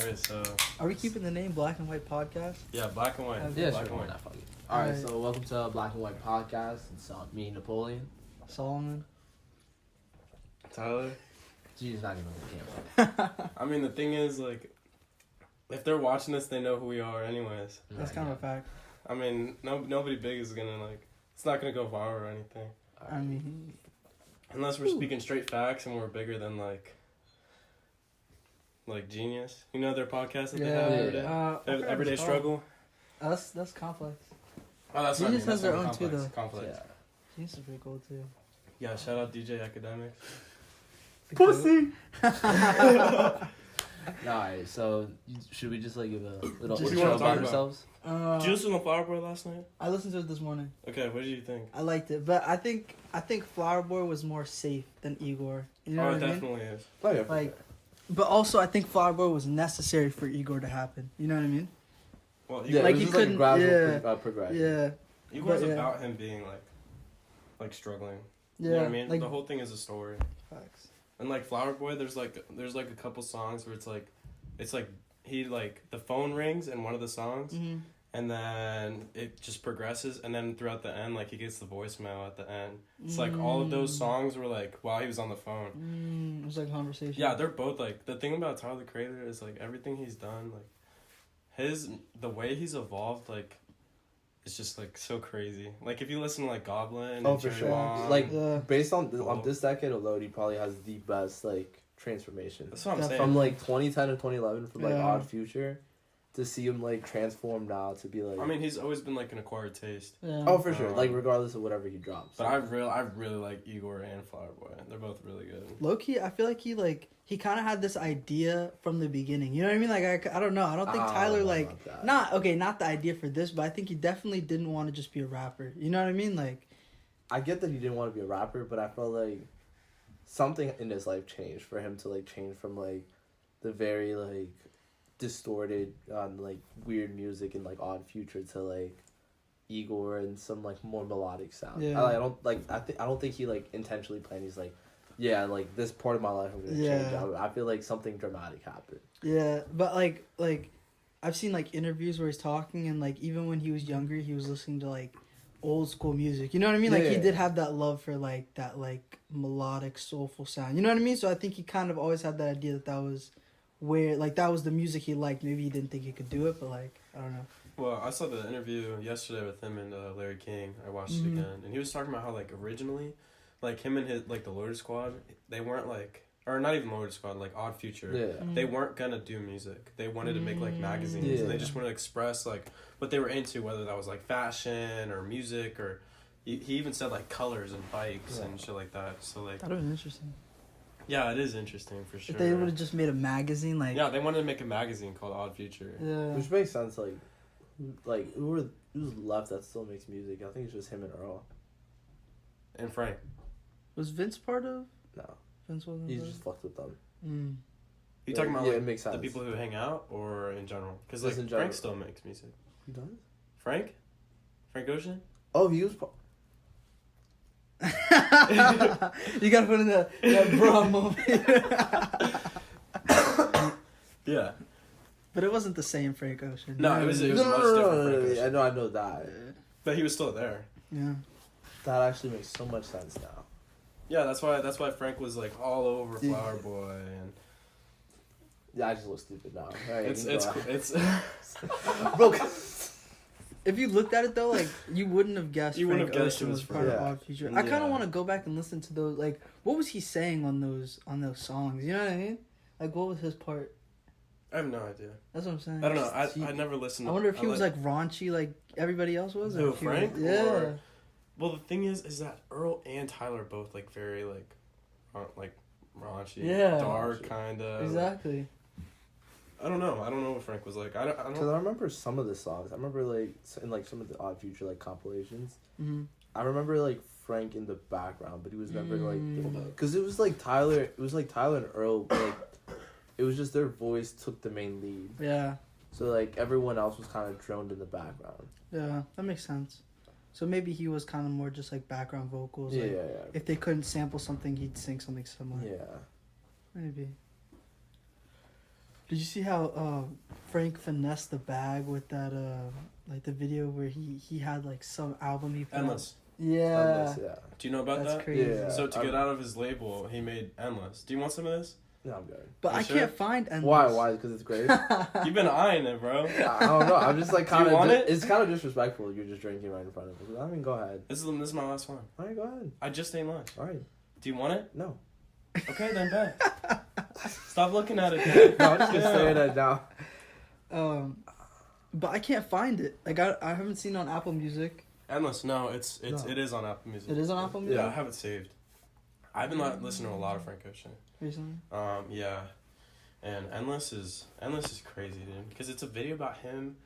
Alright, so... Are we keeping the name Black and White Podcast? Yeah, Black and White. Yeah, Black sure. and White. Alright, so welcome to Black and White Podcast. It's me, Napoleon. Solomon. Tyler. G's not even on the camera. I mean, the thing is, like, if they're watching this, they know who we are anyways. That's kind of a fact. I mean, nobody big is gonna, like... It's not gonna go viral or anything. I mean... Unless we're speaking straight facts and we're bigger than, like Genius. You know their podcast that they have every day? Everyday Struggle? That's complex. Oh, that's Genius has their own complex. too, though. Complex. Yeah. Genius is pretty cool, too. Yeah, shout out DJ Academics. Pussy! Alright, so should we just, like, give a little Just intro talk about about- ourselves? Did you listen to Flower Boy last night? I listened to it this morning. Okay, what did you think? I liked it, but I think Flower Boy was more safe than Igor. You know what I mean? Definitely is. Oh, yeah. Like, but also I think Flower Boy was necessary for Igor to happen. You know what I mean? Well, Yeah, Like, it he was just, couldn't- gradual progression. Yeah. Igor's But, yeah. about him being like struggling. Yeah. You know what I mean? Like, The whole thing is a story. facts. And like Flower Boy, there's like a couple songs where it's like he like the phone rings in one of the songs, Mm-hmm. and then it just progresses, and then throughout the end, like he gets the voicemail at the end. It's like all of those songs were like while he was on the phone. It was like a conversation. Yeah, they're both like the thing about Tyler the Creator is like everything he's done, like the way he's evolved, like it's just like so crazy. Like if you listen to like Goblin, Oh, and for Cherry sure. Bomb, Like, Yeah. based on this decade alone, he probably has the best, like, transformation. that's what I'm Definitely. saying. From, like, 2010 to 2011, from, like, Yeah. Odd Future, to see him, like, transform now to be, like... I mean, he's always been like an acquired taste. Yeah. Oh, for sure. Like, regardless of whatever he drops. But I really like Igor and Flower Boy. They're both really good. Low key, I feel like he kind of had this idea from the beginning. You know what I mean? Like I don't know. I don't think Tyler know like about that. not the idea for this, but I think he definitely didn't want to just be a rapper. You know what I mean? Like I get that he didn't want to be a rapper, but I felt like something in his life changed for him to, like, change from, like, the very, like, distorted, like, weird music and, like, Odd Future to, like, Igor and some, like, more melodic sound. Yeah. I don't think he, like, intentionally planned. He's like, yeah, like, this part of my life I'm gonna change. I feel like something dramatic happened. yeah, but like I've seen like interviews where he's talking and like even when he was younger, he was listening to like old school music. You know what I mean? Like he Yeah. did have that love for like that like melodic soulful sound. You know what I mean? So I think he kind of always had that idea that was where like that was the music he liked. Maybe he didn't think he could do it, but like I don't know. Well, I saw the interview yesterday with him and Larry King. I watched it again, and he was talking about how like originally, like him and his like the Loaded Squad, they weren't like, or not even Loaded Squad, like Odd Future. Yeah. They weren't gonna do music. They wanted to make like magazines, Yeah. and they just wanted to express like what they were into, whether that was like fashion or music or. He even said like colors and bikes and shit like that. So like, That would have been interesting. yeah, it is interesting for sure. If they would have just made a magazine, like Yeah, they wanted to make a magazine called Odd Future. yeah. Which makes sense. Who's left that still makes music? I think it's just him and Earl. And Frank. Was Vince part of? No, Vince wasn't. he's part just fucked with them. of? You talking about Yeah, like it makes the sense. people who hang out or in general? Because like Just in general. Frank still makes music. He does? Frank Ocean. Oh, he was. You gotta put in that bra moment. Yeah. But it wasn't the same Frank Ocean. No, it was much different. Frank Ocean. I know that. But he was still there. Yeah. That actually makes so much sense now. Yeah, that's why Frank was like all over Flower Boy and Yeah, I just look stupid now. Right, it's Bro, If you looked at it though, like you wouldn't have guessed. You wouldn't Frank have guessed Ocean it was was part of Frank. Odd Future. I kind Yeah. of want to go back and listen to those. Like, what was he saying on those songs? You know what I mean? Like, what was his part? I have no idea. That's what I'm saying. I don't know. I never listened. I wonder if he was like raunchy, like everybody else was. Who, or if he was- Frank? Yeah. Or- Well, the thing is that Earl and Tyler both like very like raunchy, Yeah. dark kind of. Exactly. I don't know. I don't know what Frank was like. I don't. because I remember some of the songs. I remember like in like some of the Odd Future like compilations. Mm-hmm. I remember like Frank in the background, but he was never like because it was like Tyler. It was like Tyler and Earl. But, like it was just their voice took the main lead. Yeah. So like everyone else was kind of droned in the background. Yeah, that makes sense. So maybe he was kind of more just like background vocals. Yeah, like, yeah. If they couldn't sample something, he'd sing something similar. Yeah. Maybe. Did you see how Frank finessed the bag with that like the video where he had like some album he put out? Endless. Yeah. Endless, yeah. Do you know about That's that? crazy. Yeah. So to get out of his label, he made Endless. Do you want some of this? No, I'm good. But You I sure? can't find Endless. Why? Why? Because it's great. You've been eyeing it, bro. I don't know. I'm just like Do you kind want of. it? It's kind of disrespectful. You're just drinking right in front of me. I mean, go ahead. This is my last one. All right, go ahead. I just ate lunch. All right. Do you want it? No. Okay, then bet. Stop looking at it. Then. No, I'm just gonna say that now. But I can't find it. Like I haven't seen it on Apple Music. Endless. No, it is on Apple Music. It is on Apple Music. Yeah, I have it saved. I've been listening to a lot of Frank Ocean. Recently. Yeah, and Endless is crazy, dude. Because it's a video about him.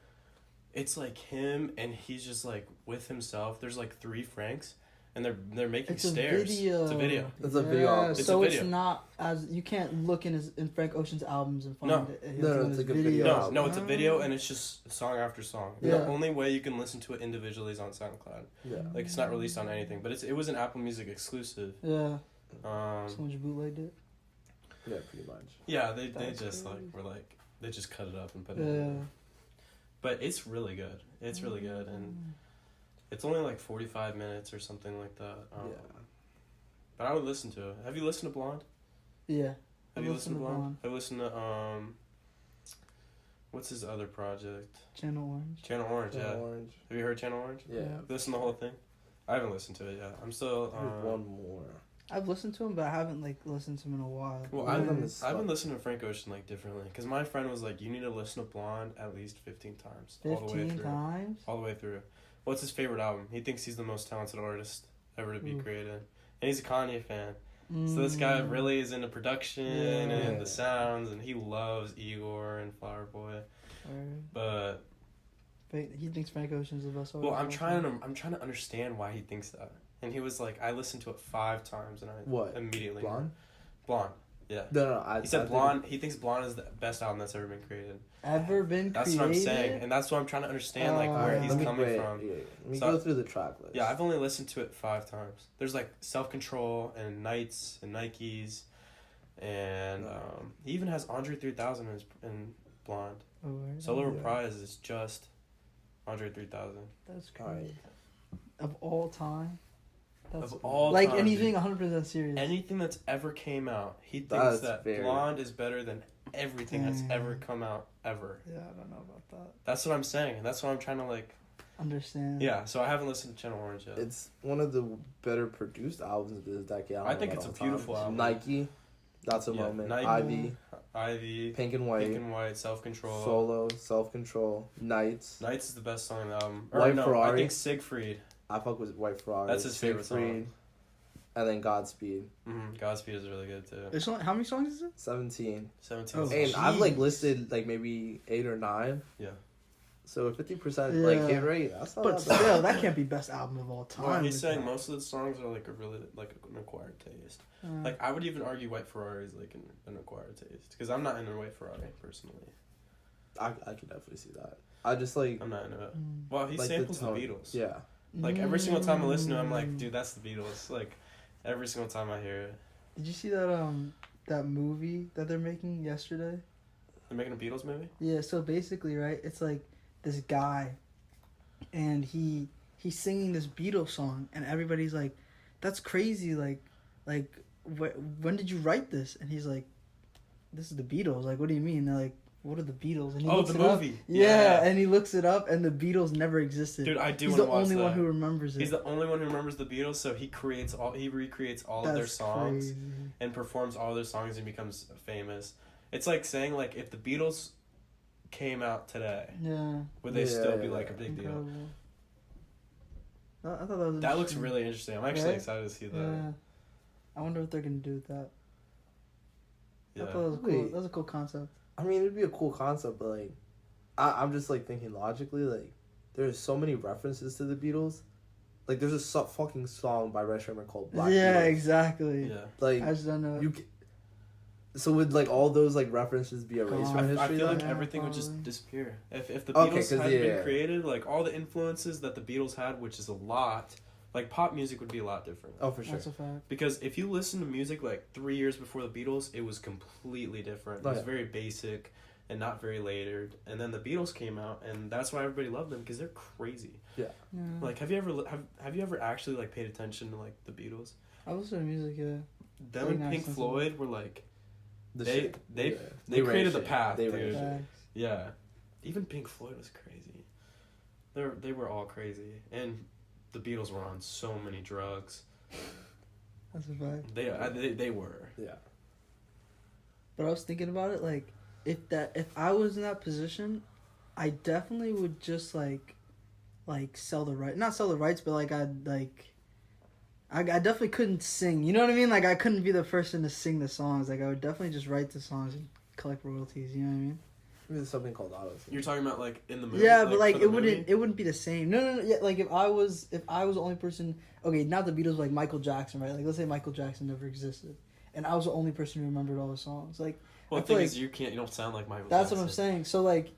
It's like him, and he's just like with himself. There's like 3 Franks, and they're making It's a stairs. video. It's a video. It's a video album. It's So a it's video. not as you can't look in Frank Ocean's albums and find No. it. No, on it's his like a video. No, it's a video, and it's just song after song. Yeah. The only way you can listen to it individually is on SoundCloud. Yeah. Like it's not released on anything, but it was an Apple Music exclusive. Yeah. Someone just bootlegged it. Yeah, pretty much. Yeah, they That's just crazy. like were like they just cut it up and put it. Yeah. in. But it's really good. It's really good, and it's only like 45 minutes or something like that. Yeah. But I would listen to it. Have you listened to Blonde? Yeah. Have you listened to Blonde? Have you listened to what's his other project? Channel Orange. Channel Orange. Channel Yeah. Orange. Have you heard Channel Orange? Yeah. Yeah. Listen to the whole thing. I haven't listened to it yet. I'm still. There's one more. I've listened to him, but I haven't like listened to him in a while. Well, One of them I've is been listening to Frank Ocean like differently because my friend was like, you need to listen to Blonde at least 15 times, all the way 15 through, times. all the way through. What's his favorite album? He thinks he's the most talented artist ever to be Ooh. created, and he's a Kanye fan. So this guy really is into production and Yeah. the sounds, and he loves Igor and Flower Boy. But He thinks Frank Ocean's the best artist. well, I'm of all trying time. to understand why he thinks that. And he was like, I listened to it 5 times, and I What? immediately Blonde? Blonde. Yeah. No. He said Blonde. He thinks Blonde is the best album that's ever been created. Ever been That's created? what I'm saying, and that's what I'm trying to understand, like where he's coming from. Yeah. Let me So- go through the track list. Yeah, I've only listened to it 5 times. There's like Self Control and Nights and Nikes, and he even has Andre 3000 in Blonde. Oh, right. Solo Yeah. Reprise is just Andre 3000. That's All right. crazy. Of all time. That's Of all like time, anything dude. 100% serious. Anything that's ever came out, he thinks That's that very- Blonde is better than everything that's Dang. ever come out ever. Yeah, I don't know about that. That's what I'm saying. That's what I'm trying to like. Understand. Yeah, so I haven't listened to Channel Orange yet. It's one of the better produced albums of this decade. I think it's a beautiful album. Nike, That's a Yeah, Moment. Nike. Ivy, Ivy, Pink and White, Pink and White, Self Control. Solo, Self Control, Nights. Nights is the best song on the album. White I Ferrari. think Siegfried. I fuck with White Ferrari. That's his favorite song. Siegfried, and then Godspeed. Godspeed is really good too. There's only, how many songs is it? 17. 17. Oh, And I've like jeez. listed like maybe 8 or 9. Yeah. So 50% like Yeah. hit rate. That's not But that bad. still, that can't be best album of all time. Well, he's saying most of the songs are like a really like an acquired taste. Like I would even argue White Ferrari is like an acquired taste because I'm not into White Ferrari personally. I can definitely see that. I just like I'm not into it. Well, he like samples the tone. Beatles. Yeah. Like every single time I listen to it, I'm like, dude, that's the Beatles. Like every single time I hear it. Did you see that that movie that they're making yesterday? They're making a Beatles movie? Yeah, so basically, right, it's like this guy, and he's singing this Beatles song, and everybody's like, "That's crazy! Like, when did you write this?" And he's like, "This is the Beatles. Like, what do you mean?" And they're like, "What are the Beatles?" And he Oh, looks the it up. movie. Yeah, and he looks it up, and the Beatles never existed. Dude, I do He's want the to watch only that. one who remembers it. He's the only one who remembers the Beatles, so he recreates all of their That's songs crazy. and performs all their songs and becomes famous. It's like saying like if the Beatles came out today, Yeah, would they Yeah, still be yeah, like a yeah. big deal? incredible. I thought that was. That looks interesting. really interesting. I'm actually Right? excited to see that. Yeah, I wonder what they're gonna do with that. Yeah. I thought that was cool. Wait. That was a cool concept. I mean, it'd be a cool concept, but like, I'm just like thinking logically. Like, there's so many references to the Beatles. Like, there's a fucking song by Red Sherman called Black Yeah, Beatles. exactly. Yeah. Like, I just don't know. so would like all those like references be erased Gone. from history? I feel like Yeah, everything would just probably. disappear if the Okay, Beatles 'cause, hadn't yeah. been created. Like all the influences that the Beatles had, which is a lot. Like pop music would be a lot different. Oh, for sure. That's a fact. Because if you listen to music like 3 years before the Beatles, it was completely different. It Oh, was yeah. very basic. and not very layered. And then the Beatles came out, and that's why everybody loved them because they're crazy. Yeah. Like, have you ever actually like paid attention to like the Beatles? I listen to music, yeah. Them and Pink Floyd were like, they created the path, They dude. ran Yeah, even Pink Floyd was crazy. They were all crazy, and the Beatles were on so many drugs. That's a fact. They were. Yeah. But I was thinking about it, like, if I was in that position, I definitely would just like sell the right, not sell the rights, but like I definitely couldn't sing. You know what I mean? Like, I couldn't be the person to sing the songs. Like, I would definitely just write the songs and collect royalties. You know what I mean? There's something called auto. You're talking about like in the movie. Yeah, but like it wouldn't be the same. No. Yeah, like if I was the only person. Okay, not the Beatles, like Michael Jackson, right? Like, let's say Michael Jackson never existed, and I was the only person who remembered all the songs. Like, well, the thing is, you don't sound like Michael. That's Jackson. what I'm saying. So like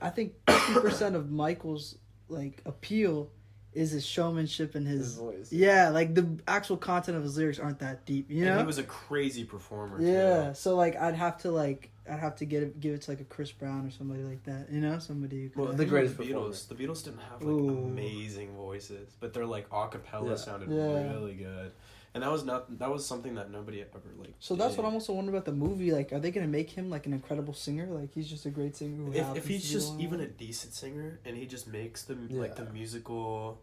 I think 50% of Michael's like appeal is his showmanship and his voice. Yeah, like the actual content of his lyrics aren't that deep, you know? And he was a crazy performer. Yeah, too. so like I'd have to give it to like a Chris Brown or somebody like that, you know? Somebody who could, well, the greatest Beatles. The Beatles didn't have like amazing voices, but their like acapella sounded really good. And that was something that nobody ever like. So that's what I'm also wondering about the movie. Like, are they gonna make him like an incredible singer? Like, he's just a great singer. If he's just even a decent singer and he just makes the like the musical,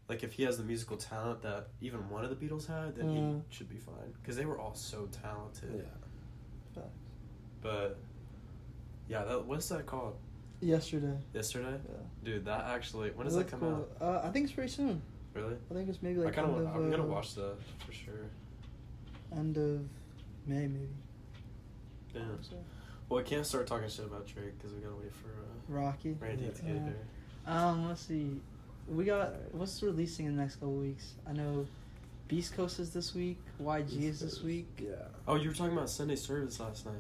like if he has the musical talent that even one of the Beatles had, then he should be fine because they were all so talented. Yeah. But yeah, what's that called? Yesterday. Yesterday? Yeah. Dude, that actually when does that come out? I think it's pretty soon. Really? I think it's maybe like I'm gonna watch that for sure. End of May, maybe. Yeah. So. Well, we can't start talking shit about Drake because we gotta wait for Rocky. Randy to get here. Let's see. We got what's releasing in the next couple weeks? I know Beast Coast is this week. YG is this week. Yeah. Oh, you were talking about Sunday service last night.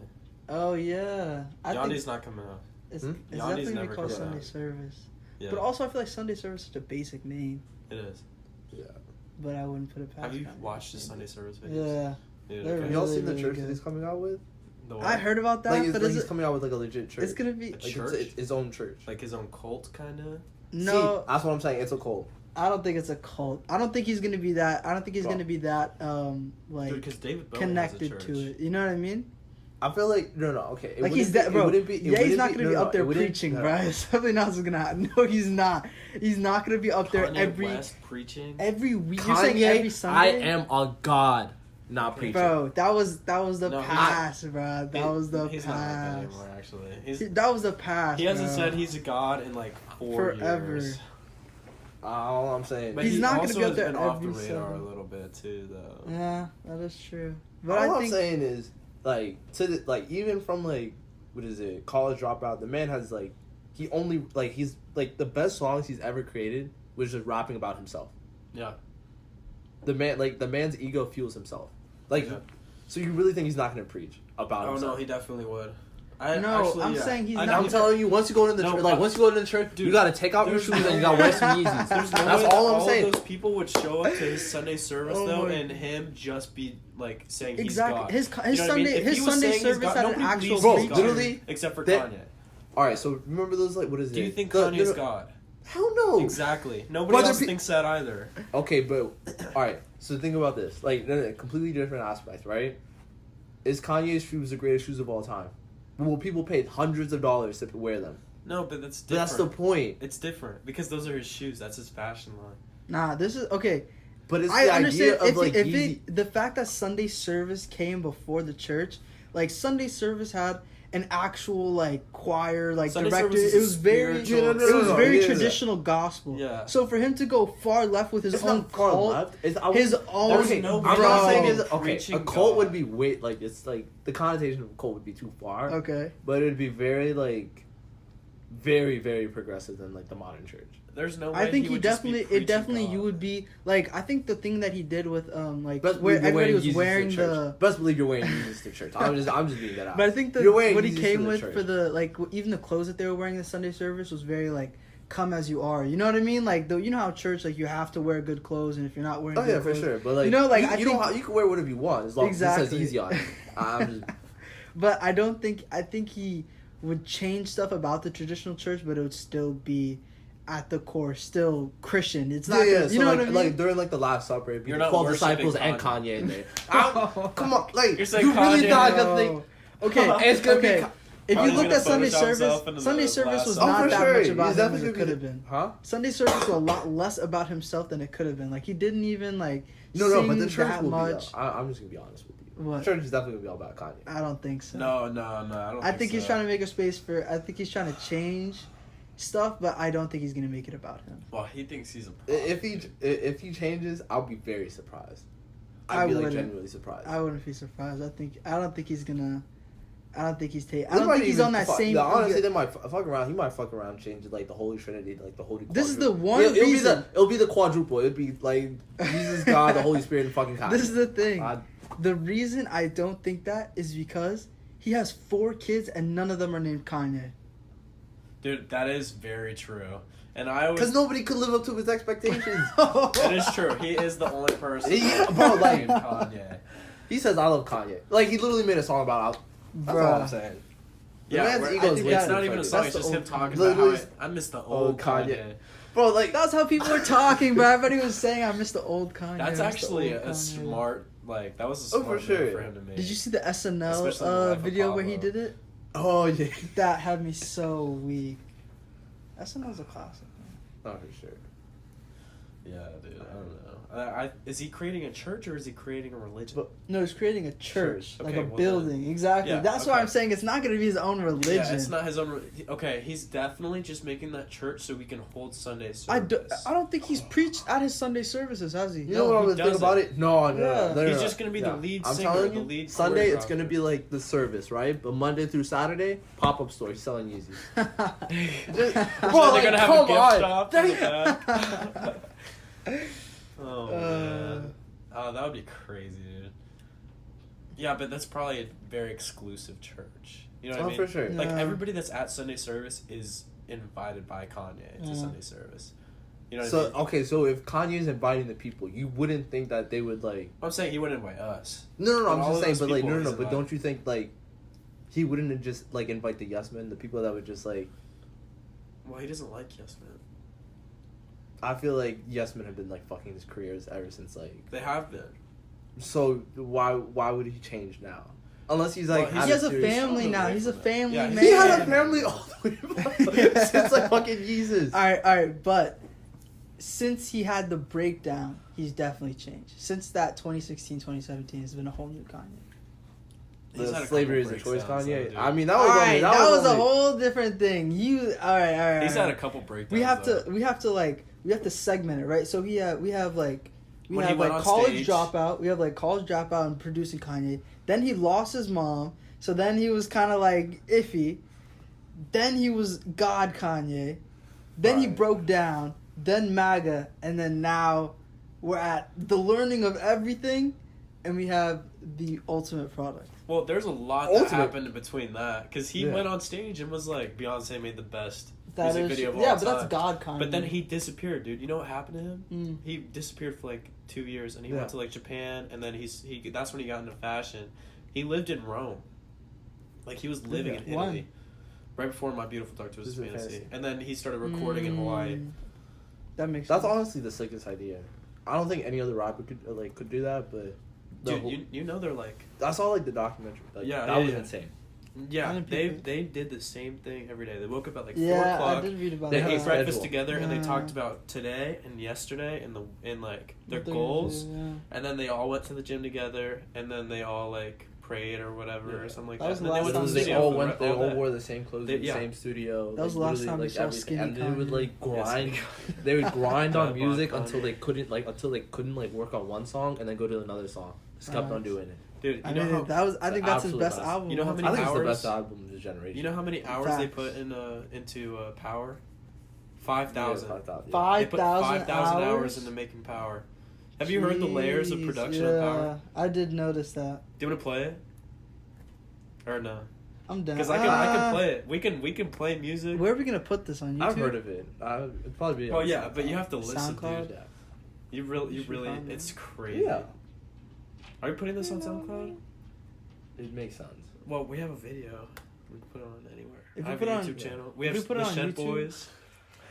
Oh yeah. Yandi's not coming out. It's definitely gonna be called Sunday service. Yeah. But also, I feel like Sunday service is such a basic name. It is. Yeah. But I wouldn't put it past. Have you watched the Sunday service videos? Yeah. Dude, They're okay. Y'all really, seen the really church good. that he's coming out with? I heard about that, like, but he's coming out with like a legit church. It's gonna be a like church? it's his own church. Like his own cult, kind of. No, See, that's what I'm saying. It's a cult. I don't think it's a cult. I don't think he's gonna be that. I don't think he's gonna be that like Dude, 'cause David Bowie connected has a to church. it. You know what I mean? I feel like no, okay. Like he's that, bro. He's not gonna be up there preaching, no. bro. Something else is gonna happen. No, he's not. He's not gonna be up there Kanye West preaching every week. Kanye, You're saying every Sunday? I am a god, not preaching. Bro, that was the No, past, bro. That was the he's past. not like that anymore, actually. That was the past. He hasn't bro. said he's a god in like 4 Forever. years. All I'm saying. But He's he not gonna also be up has there been off the every radar Sunday. a little bit too, though. Yeah, that is true. But All I I'm think saying is like even from like what is it, college dropout, the man has like he's like the best songs he's ever created was just rapping about himself. Yeah. The man's ego fuels himself. Like so you really think he's not gonna preach about himself? Oh no, he definitely would. I'm saying he's not. I'm telling you, once you go into the church, once you go into the church, dude, you gotta take off your shoes and you gotta wear some Yeezys. That's all I'm saying. All those people would show up to his Sunday service though, and him just be like saying he's God. His You know what I mean? If he was Sunday saying he's service God, had an nobody actual believes he's preacher. God, literally, except for Kanye. All right, so remember those like what is it? Do you think Kanye's God? Hell no. Exactly. Nobody else thinks that either. Okay, but all right. So think about this, like completely different aspects, right? Is Kanye's shoes the greatest shoes of all time? Well, people paid hundreds of dollars to wear them. No, but that's different. But that's the point. It's different because those are his shoes. That's his fashion line. Nah, this is okay. But it's I the understand idea of like the fact that Sunday service came before the church, like Sunday service had an actual like choir, like Sunday director. service is It was very, spiritual. it was very Yeah. traditional gospel. Yeah. So for him to go far left with his It's own not far cult, left. It's his own. There's no I'm bro. not saying it's okay. Preaching A cult God. would be way like it's like the connotation of a cult would be too far. Okay. But it would be very like very very progressive than like the modern church. There's no way I think he would just be it preaching definitely God. you would be like I think the thing that he did with like Best where believe you're everybody wearing was Yeezys wearing to church. the. Best believe you're wearing Yeezys to church. I'm just beating that out. But I think You're wearing what he Yeezys came to the with church. for the like even the clothes that they were wearing in the Sunday service was very like come as you are. You know what I mean? Like you know how church like you have to wear good clothes and if you're not wearing good for clothes, sure. But like you know like you can wear whatever you want as long as it says easy on it. I'm just But I think he would change stuff about the traditional church, but it would still be at the core still Christian. It's not Yeah, gonna, so you know like, what I mean? like during like the Last Supper, it'd be You're the not 12 worshiping disciples and Kanye. Kanye in there. Come on, like You're saying you really Kanye? not gonna think. Okay, It's gonna be okay. If you Kanye's looked gonna at Sunday Photoshop himself service, into Sunday the service last was song. not for that sure. much about He's him as definitely it could gonna have be- been. Huh? Sunday service was a lot less about himself than it could have been. Like he didn't even like No, but the sing church that will much. be. I'm just gonna be honest with you. What? The church is definitely gonna be all about Kanye. I don't think so. No, I don't. I think he's so. trying to make a space for. I think he's trying to change stuff, but I don't think he's gonna make it about him. Well, he thinks he's a. If he changes, I'll be very surprised. I I'd be like wouldn't. genuinely surprised. I wouldn't be surprised. I don't think he's gonna. I don't think he's They I don't might think he's even on that same. Honestly, they might fuck around. He might fuck around, change like the Holy Trinity, like the Holy. This is the Quadruple. one reason. It'll be the quadruple. It'd be like Jesus, God, the Holy Spirit, and fucking Kanye. This is the thing. I- The reason I don't think that is because he has 4 kids and none of them are named Kanye. Dude, that is very true, and I always. Because nobody could live up to his expectations. It is true. He is the only person. Bro, like- named Kanye. He says, "I love Kanye." Like he literally made a song about. That's all I'm saying. The Yeah, man's where- ego I is think way it's too not even a inflated. song. That's It's just the him talking old- about how literally- I miss the old old Kanye. Kanye. Bro, like That's how people were talking, bro. Everybody was saying I miss the old Kanye. That's I miss the actually old a Kanye." smart. Like that was a Oh, smart for sure. move for him to make. Did you see the SNL Especially in the life of video where he Pablo. did it? oh yeah, That had me so weak. SNL's a classic. not for sure. Yeah, dude. I don't know. Is he creating a church or is he creating a religion? But- No, he's creating a church, Church. like Okay, a well building. Exactly. Yeah, That's why okay. I'm saying it's not going to be his own religion. Yeah, it's not his own. Okay, he's definitely just making that church so we can hold Sunday service. I don't think he's preached at his Sunday services, has he? You know No, what I he was thinking doesn't. about it? No, Yeah. He's just gonna be the lead I'm singer, telling the you, lead Sunday it's gonna choreographer. be like the service, right? But Monday through Saturday, pop-up store, he's selling Yeezys. Just, Bro, bro, they're like, gonna have come a gift on. shop. There in you- the back. Oh man. Oh, that would be crazy, dude. Yeah, but that's probably a very exclusive church. You know what I Oh, mean? for sure. Like Yeah. everybody that's at Sunday service is invited by Kanye to Yeah. Sunday service. You know what So I mean? okay, so if Kanye's inviting the people, you wouldn't think that they would like. I'm saying he wouldn't invite us. No, But I'm all just of saying, those but like, people no, he's but invited. don't you think like he wouldn't have just like invite the yes men, the people that would just like. Well, he doesn't like Yes Man. I feel like yes men have been like fucking his careers ever since like. They have been. So why would he change now? Unless he's like Well, He has a serious- family now. He's a from it. family Yeah, man. He had a family all the way back since like fucking Jesus. All right, but since he had the breakdown, he's definitely changed. Since that 2016, 2017, it's been a whole new Kanye. He's had The a slavery is couple a choice, breakdowns, Kanye. though, dude. I mean, that All was right, only, that was a only- whole different thing. All right. He's had a couple breakdowns. We have though. to segment it, right? So we have like When he went on college stage- dropout. We have like college dropout and producing Kanye. Then he lost his mom, so then he was kind of like iffy. Then he was God Kanye. Then he Right. broke down. Then MAGA, and then now we're at the learning of everything, and we have the ultimate product. Well, there's a lot Ultimate. that happened in between that because he Yeah. went on stage and was like, Beyonce made the best That music is, video of all yeah, time. but that's God Kanye. But then he disappeared, dude. You know what happened to him? Mm. He disappeared for like 2 years, and he Yeah. went to like Japan, and then he that's when he got into fashion. He lived in Rome, like he was living in When? Italy, right before My Beautiful Dark Twisted This is Fantasy, fantasy. and then he started recording in Hawaii. That makes That's sense. honestly the sickest idea. I don't think any other rapper could do that, but the Dude, whole- you know they're like I saw like the documentary. Like, Yeah, that yeah, was yeah. insane. How yeah many they people- they did the same thing every day. They woke up at like 4 Yeah, o'clock. I did read about They Yeah. that. ate breakfast Schedule. together and they Yeah. talked about today and yesterday and like their What they're goals. gonna do, yeah. And then they all went to the gym together and then they all like prayed or whatever Yeah. or something like That that. was And the then last went to time the They studio all for went. They all day. wore the same clothes They- in the yeah. same studio. That was the last literally, time we saw everything. skinny And they would Kanye. like Yes, grind. Kanye. They would grind on Dead music Kanye. until they couldn't work on one song and then go to another song. Just kept on doing it. Dude, you I know mean, how I think that's his absolute best best. album. You know how many I think it's the hours- best album of this generation. you know how many hours they Facts. put into Power? 5,000. 5,000. They 5,000 put 5,000 hours hours into making Power. Have you heard the layers of Jeez, production yeah, of Power? I did notice that. Do you want to play it? Or no? I'm down. Because I can play it. We can play music. Where are we gonna put this on YouTube? I've heard of it. It'd probably be. Well, on yeah, SoundCloud. but you have to listen, SoundCloud? dude. Yeah. You should really, find it's it. crazy. Yeah. Are you putting this on SoundCloud? It makes sense. Well, we have a video. We can put it on anywhere. If I we have put a it on- YouTube channel. We if have we put it the on Shed YouTube- Boys.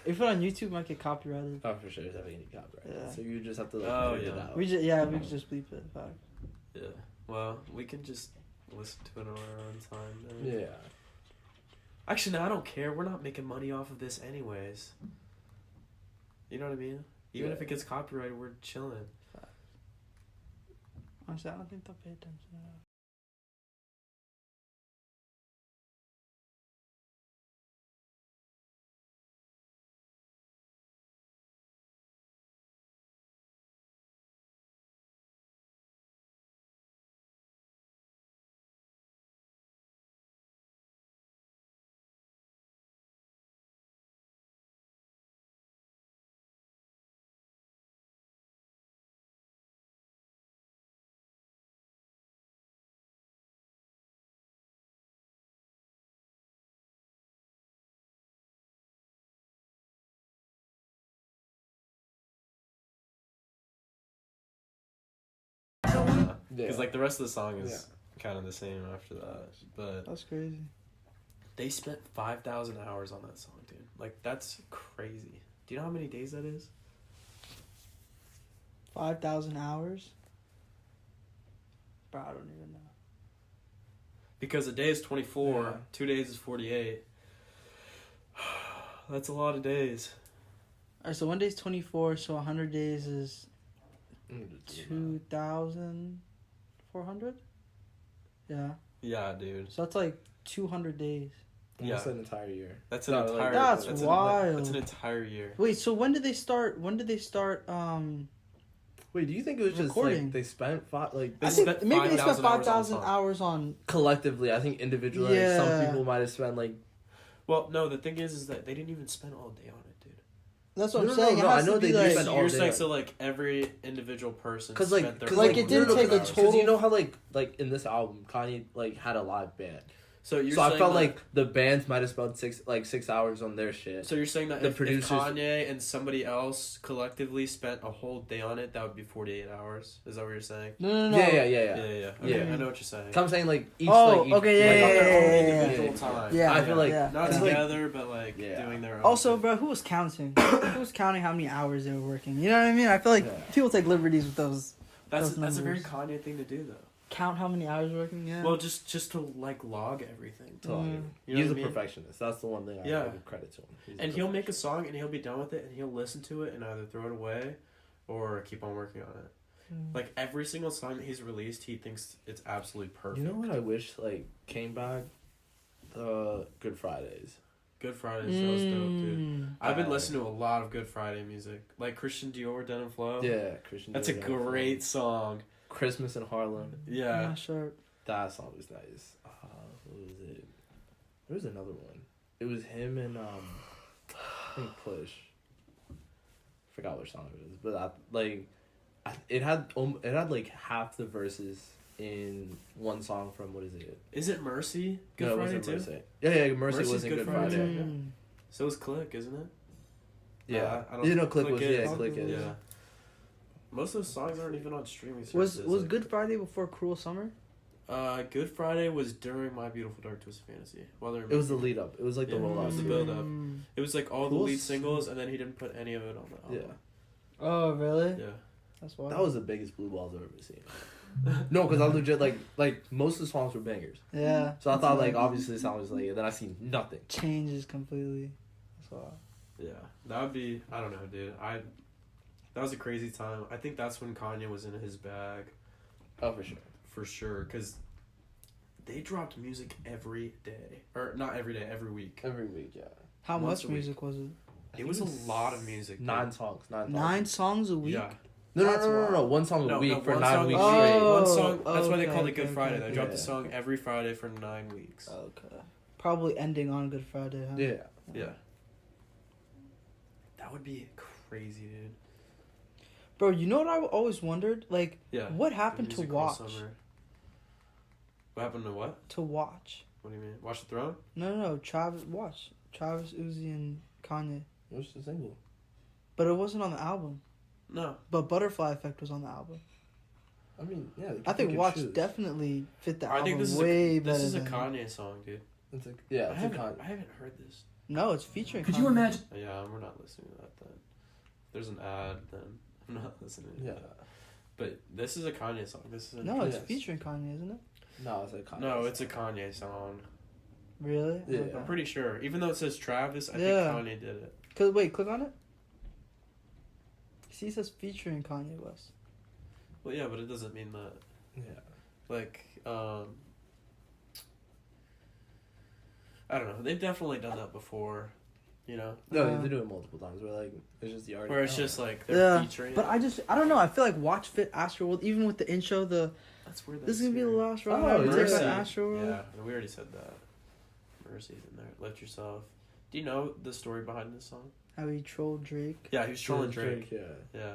If it's on YouTube, it might get copyrighted. Oh, for sure, it's having any copyright. Yeah. So you just have to like Oh, edit it yeah. out. We could just bleep it. Fuck. Yeah. Well, we can just listen to it on our own time. Then. Yeah. Actually, no, I don't care. We're not making money off of this anyways. You know what I mean? Even Yeah. if it gets copyrighted, we're chilling. Honestly, I don't think they'll pay attention to that. Because like the rest of the song is kind of the same after that. But That's crazy. they spent 5,000 hours on that song, dude. Like that's crazy. Do you know how many days that is? 5,000 hours? Bro, I don't even know. Because a day is 24, Yeah. 2 days is 48. That's a lot of days. Alright, so one day's 24, so 100 days is Mm, just do 2,400? Yeah. Yeah, dude. So that's like 200 days. that. Almost an entire year. That's an No, like, entire. That's that's wild. That's an entire year. Wait, so when did they start Wait, do you think it was just recording? like they spent like They I think spent maybe they spent 5,000 hours on the 5,000 song. hours on collectively? I think individually, like, Yeah. some people might have spent like. Well, no, the thing is that they didn't even spend all day on it, dude. That's what No, I'm no, saying. no, It I has know to be they do like, spend all You're day saying on- so like every individual person Cause spent like, their cause Like, like it didn't take a hours. total- Cause you know how like in this album, Kanye like had a live band. So you're So I saying felt that- like the bands might have spent 6 hours on their shit. So you're saying that the if producers- Kanye and somebody else collectively spent a whole day on it, that would be 48 hours. Is that what you're saying? no. Yeah. Yeah. Okay, Yeah. I know what you're saying. So I'm saying like each. Oh, like, each, okay, yeah, like, Like on their own yeah, individual yeah. time. Yeah. I feel like yeah. Not it's like- together, but like Yeah. doing their own. Also, thing. bro, who was counting? Who was counting how many hours they were working? You know what I mean? I feel like Yeah. people take liberties with those. that's those a very numbers. Kanye thing to do, though. Count how many hours working. Yeah. Well, just to like log everything. So, like, You know he's what a I mean? perfectionist. That's the one thing I Yeah. give credit to him. He's a And he'll make a perfectionist. song and he'll be done with it and he'll listen to it and either throw it away or keep on working on it. Like every single song that he's released, he thinks it's absolutely perfect. You know what I wish like came back? The Good Fridays. Good Fridays, that was dope, dude. Mm. I've been listening to a lot of Good Friday music, like Christian Dior, Den and Flow. Yeah, Christian. That's a Dior. great song. Christmas in Harlem. Yeah. Not sure. That song was nice. What was it? There was another one. It was him and I think Push. Forgot which song it was, but it had like half the verses in one song from what is it? Is it Mercy? Good No, it Friday wasn't too. Mercy. Yeah, Mercy Mercy's wasn't Good Good Friday. Friday. Mm. So is Click, isn't it? Yeah, I don't- you know, Click Click was is. Click is. Yeah. Most of those songs aren't even on streaming Was services. was like- Good Friday before Cruel Summer? Good Friday was during My Beautiful Dark Twisted Fantasy. While they were It was the making- lead up. It was like the Yeah. rollout. was the to build it. up. Mm. It was like all Cool. the lead singles, and then he didn't put any of it on the album. Yeah, Oh really? Yeah. That's why. that was the biggest blue balls I've ever seen. No, because I legit like most of the songs were bangers. Yeah. So I thought like obviously the song was like, and then I seen nothing. Changes completely. That's why. Yeah. That would be. I don't know, dude. That was a crazy time. I think that's when Kanye was in his bag. Oh, for sure. For sure, because they dropped music every day, or not every day, every week. Every week, yeah. How Once much a week. music was it? It was a lot of music. dude. 9 songs. 9 songs a week. Yeah. No, That's no. wild. One song a No, week no, for one 9 song weeks a week. straight. Oh, One song. That's why they okay, called it Good okay, Friday. okay, They dropped yeah. the song every Friday for 9 weeks. Okay. Probably ending on Good Friday. Huh? Yeah. Yeah. That would be crazy, dude. Bro, you know what I always wondered? Like, Yeah. what The happened to music all watch? summer. What happened to what? To watch? What do you mean? Watch the Throne? No. Travis, watch. Travis, Uzi, and Kanye. It was the single. But it wasn't on the album. No. But Butterfly Effect was on the album. I mean, yeah. they I can think pick and Watch choose. definitely fit the I album think this way is better. this is a than- Kanye song, dude. It's like, yeah, I it's a haven't, con. I haven't heard this. No, it's featuring. Could you Kanye. imagine? Yeah, we're not listening to that then. If there's an ad, then I'm not listening to Yeah. that. But this is a Kanye song. This is a, No, it's Yes. featuring Kanye, isn't it? No, it's a Kanye. no, it's a song. Kanye song. Really? Yeah. Okay. I'm pretty sure. Even though it says Travis, I Yeah. think Kanye did it. Wait, click on it. See, it says featuring Kanye West. Well, yeah, but it doesn't mean that. Yeah. Like, I don't know. They've definitely done that before, you know? No, they do it multiple times. Where like it's just the artist. Where it's oh. just like they're Yeah, featuring. but I don't know. I feel like Watch fit Astroworld, even with the intro. That's weird. This is gonna be the last round. Oh, I yeah. take Mercy. that Astroworld. Yeah, we already said that. Mercy's in there. Lift Yourself. Do you know the story behind this song? How he trolled Drake. Yeah, he was trolling Drake. Yeah. Yeah.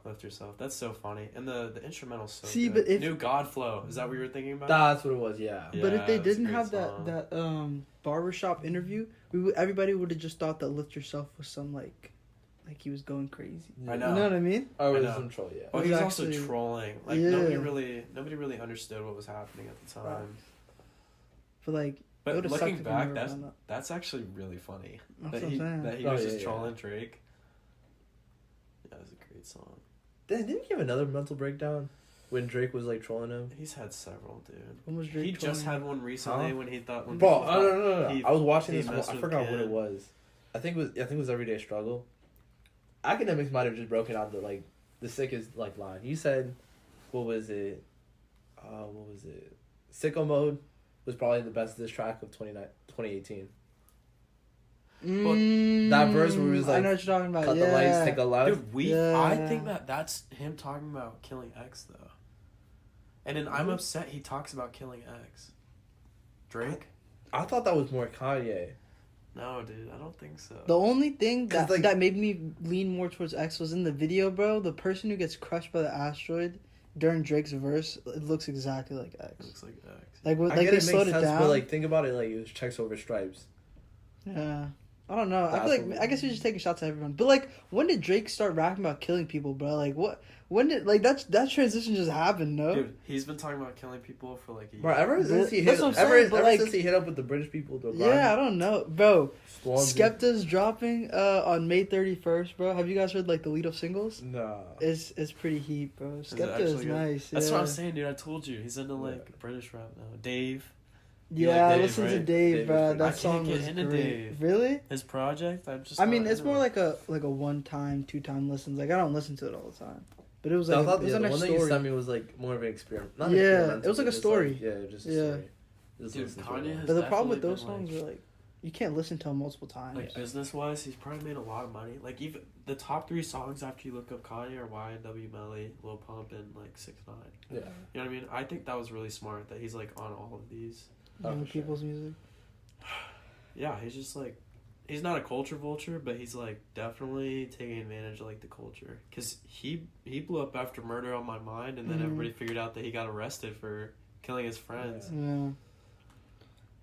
Lift Yourself. That's so funny. And the instrumental's so See, good. but if- New God Flow. Is that what you were thinking about? That's what it was. Yeah. Yeah. But if they it's a didn't great have song. that barbershop interview, everybody would have just thought that Lift Yourself was some like he was going crazy. I You know. know what I mean? Oh, I it know. was some troll. Yeah. Well, It he was was also actually- trolling. Like Yeah. nobody really understood what was happening at the time. Right. But like, it But would've sucked looking if he back, never done that. that's actually really funny. That's that what he I'm saying. was Oh, just yeah, trolling Drake. Yeah, it was a great song. Didn't he have another mental breakdown when Drake was like trolling him? He's had several, dude. When was Drake He just trolling? had one recently Huh? when he thought when Bro, people no. he- I was watching he this. messed I with forgot what Ken. it was. I think it was Everyday Struggle. Academics might have just broken out the sickest like line. He said, "What was it? Sicko Mode was probably the best diss track of 2018. That verse where he was I like, know what you're talking about. Cut yeah. the lights, take a left. Dude, Yeah. I think that's him talking about killing X though. And in I'm Upset he talks about killing X. Drake? I thought that was more Kanye. No, dude, I don't think so. The only thing 'Cause, that like- that made me lean more towards X was in the video, bro. The person who gets crushed by the asteroid during Drake's verse, it looks exactly like It X. looks like X. Like I like get they it slowed makes it sense, down. but like think about it, like it was checks over stripes. Yeah. I don't know. I That's feel like what we- I guess we just taking shots at everyone. But like, when did Drake start rapping about killing people, bro? Like, what? When did like that transition just happen? No. Dude, he's been talking about killing people for like a year. Bro, ever since he hit, That's what I'm saying, but, ever like- since he hit up with the British people, the Yeah, I don't know, bro. Stormzy. Skepta's dropping on May 31st, bro. Have you guys heard like the lead of singles? Nah. It's pretty heat, bro. it Skepta actually is good? nice. That's yeah. what I'm saying, dude. I told you. He's into like Yeah. British rap now. Dave. You Yeah, like Dave, listen to right? Dave, Dave bro. is That pretty- I song can't get was into great. Dave. Really? His project, I'm just I mean, not it's into more it. like a 1-time, 2-time listens. Like I don't listen to it all the time, but it was I like thought it was the a one nice that you story. sent me was like more of an experiment. Not Yeah, experimental, it was like but a just, story. Just a Yeah. story. Just Dude, listen to Kanye it. has But the problem with definitely those been, songs are like you can't listen to them multiple times. like business wise, he's probably made a lot of money. Like even the top 3 songs after you look up Kanye are YNW Melly, Lil Pump, and like 6ix9ine. Yeah. You know what I mean? I think that was really smart that he's like on all of these. Oh, young for sure. people's music. Yeah, he's just like, he's not a culture vulture, but he's like definitely taking advantage of like the culture. Cause he blew up after Murder on My Mind, and then Mhm. everybody figured out that he got arrested for killing his friends. Yeah.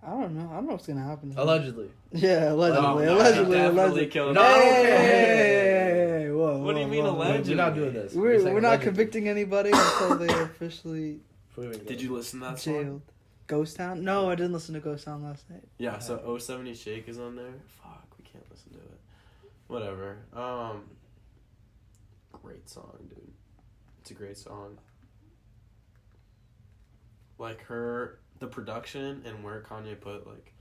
I don't know. I don't know what's gonna happen. Allegedly. Yeah, allegedly. Oh, no, he allegedly. definitely Allegedly. killed him. No, Hey, whoa, What do you whoa, mean whoa, allegedly? We're not doing this. We're saying not allegedly. convicting anybody until they're officially Did you listen to that song? jailed. Ghost Town? No, I didn't listen to Ghost Town last night. Yeah, so 070 Shake is on there. Fuck, we can't listen to it. Whatever. Great song, dude. It's a great song. Like the production and where Kanye put like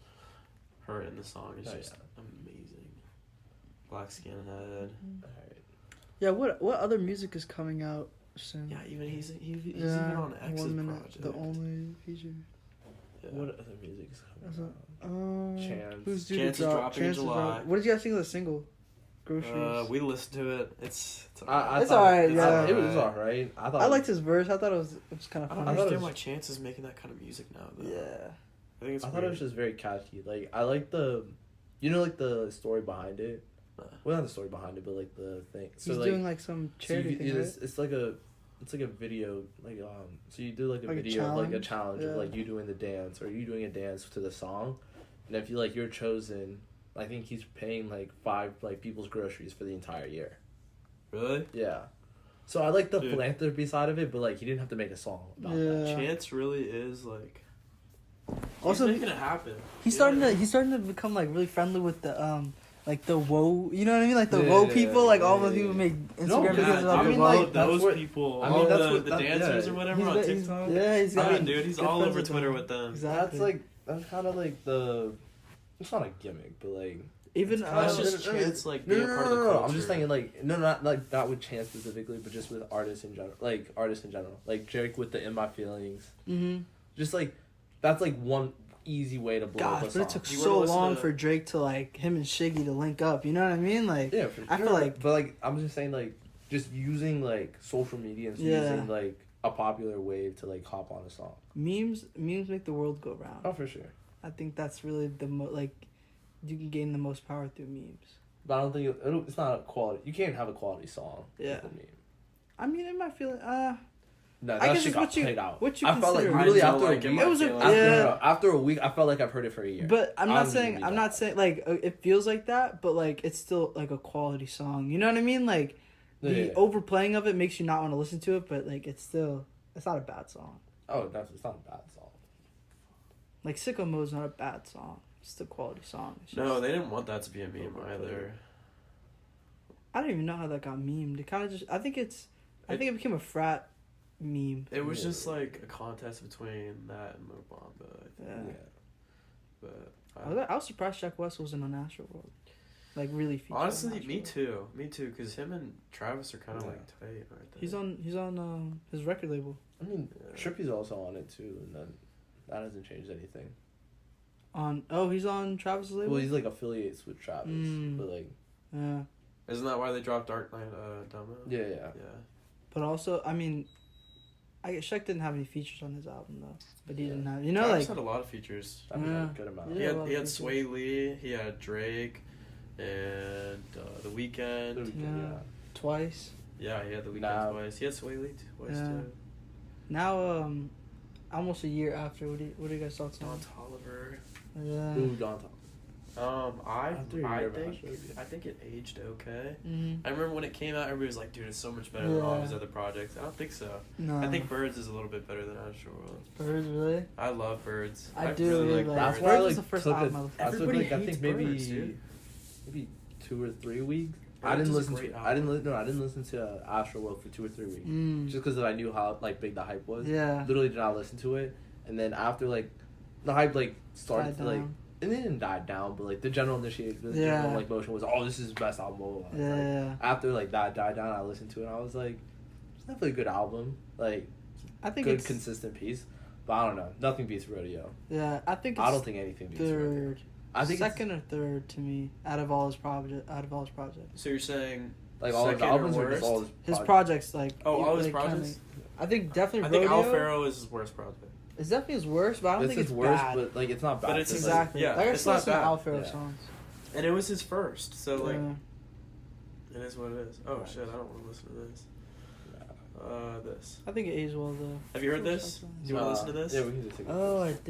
her in the song is Oh, just amazing. Black Skinhead. Alright. Yeah, what other music is coming out soon? Yeah, even he's even on X's 1 minute, project. the only feature. Yeah. What other music is That's coming a- out? Chance. Chance. Who's due Chance to is drop? dropping in Chance is July. drop- What did you guys think of the single? Groceries. We listened to it. It's I It's thought- alright, I- yeah. It was alright. I thought I liked his verse. I thought it was kind of I don't funny. thought it understand was- why Chance is making that kind of music now, though. Yeah. I think it's I thought it was just very catchy. Like I like the, like the story behind it. Well, not the story behind it, but like the thing. So He's like, doing like some so you charity could- thing, right? it's like a video like so you do like a Like a video like a challenge? challenge of Yeah. like you doing the dance or you doing a dance to the song, and if you like you're chosen, I think he's paying like 5 like people's groceries for the entire year. Really? Yeah. So I like the Dude. philanthropy side of it, but like he didn't have to make a song about that. Yeah. Chance really is like. Also, He's making it happen. he's starting to become like really friendly with the like the woe, you know what I mean, like the Yeah, woe yeah, people, yeah, like yeah, all yeah, the people yeah. make No, Instagram yeah, videos dude, about I the mean, woe. like, that's those what- people, I mean, all that's the what- that- dancers yeah. or whatever He's on got- TikTok. yeah, he's got. I mean, dude, he's good all friends over with Twitter them. with them. Exactly. That's kind of like the. It's not a gimmick, but like. Even That's no, just no, no, Chance like No, being no, a part no, of the no, culture. I'm just saying like not with Chance specifically, but just with artists in general. Like artists in general, like Drake with the "In My Feelings." Mm-hmm. Just like that's like one easy way to blow up Gosh, a but song. it took You so wanna listen long to- for Drake to like him and Shiggy to link up. You know what I mean? Like, Yeah, for sure. I feel like- but like I'm just saying like just using like social media and Yeah. using like a popular wave to like hop on a song. memes make the world go round. Oh, for sure. I think that's really the like you can gain the most power through memes. But I don't think it's not a quality. You can't have a quality song. Yeah. With a meme. I mean, it might feel No, I that guess shit it's got what you- played out. what you I felt like consider- literally I don't after like a it week. It was a- feelings. After, yeah. after a week, I felt like I've heard it for a year. But I'm I not don't saying even I'm read not that. saying like it feels like that, but like it's still like a quality song. You know what I mean? Like the Yeah. overplaying of it makes you not want to listen to it, but like it's not a bad song. Oh, it's not a bad song. Like Sicko Mode's not a bad song. It's a quality song. It's No, just- they didn't want that to be a meme either. I don't even know how that got memed. It kind of just I think it became a frat meme. It was Yeah. just like a contest between that and Mo Bamba, I think. Yeah. But I was surprised Jack West wasn't on Astro World. Like really featured. honestly, on me Astro too. Me too, because him and Travis are kind of Yeah. like tight, aren't they? World. He's on his record label. I mean, Yeah. Trippy's also on it too, and then that hasn't changed anything. He's on Travis's label. Well, he's like affiliates with Travis, Mm. but like, Yeah. Isn't that why they dropped Dark Knight Demo? yeah. Yeah. But also, I mean, I guess Shaq didn't have any features on his album though. But he Yeah. didn't have, you know, Travis like had a lot of features. I mean, Yeah. a good amount. Yeah. He a had lot of he had features. Sway Lee, he had Drake, and The Weeknd. Yeah. Twice. Yeah, he had The Weeknd Nah. twice. He had Sway Lee twice Yeah. too. Now, almost a year after, what do you guys thoughts on? Don Toliver. Yeah. Ooh, Don Top. After a year of Astro, I think it aged okay. Mm-hmm. I remember when it came out, everybody was like, "Dude, it's so much better than all of his other projects." I don't think so. No. I think Birds is a little bit better than Astro World. Birds really. I love Birds. I do really like That's Birds. why I was like the first took album I it. listened I to. took Everybody like I hates think Birds, dude. maybe 2 or 3 weeks. Birds I didn't is a listen great to. I didn't album. I didn't listen to Astro World for 2 or 3 weeks, Mm. just because I knew how like big the hype was. Yeah. Literally did not listen to it, and then after like the hype like started Died to like. down. And it didn't die down, but like the general initiation, the Yeah. general like motion was, oh, this is his best album. Blah, blah, blah. Yeah, Like, yeah. After like that died down, I listened to it. and I was like, it's definitely a good album, like I think good it's consistent piece. But I don't know, nothing beats Rodeo. yeah. I think it's I don't think anything beats Rodeo. third. I think it's, second or third to me out of all his projects. So you're saying like all his second or albums or just worst? all his His projects? projects like all his like, kinda- projects? I think definitely I think Rodeo. Alfaro is his worst project. It's definitely his worst, but I don't It's think his it's worst, bad. but like it's not bad. But it's It's his- like, Exactly. yeah, Like I it's still not listen to bad. Alfaro Yeah. songs. And it was his first, so like Yeah. it is what it is. Oh Right. shit, I don't want to listen to this. This. I think it aged well though. Have you heard this? Do you want to listen to this? Yeah, we can just take a Oh, I did.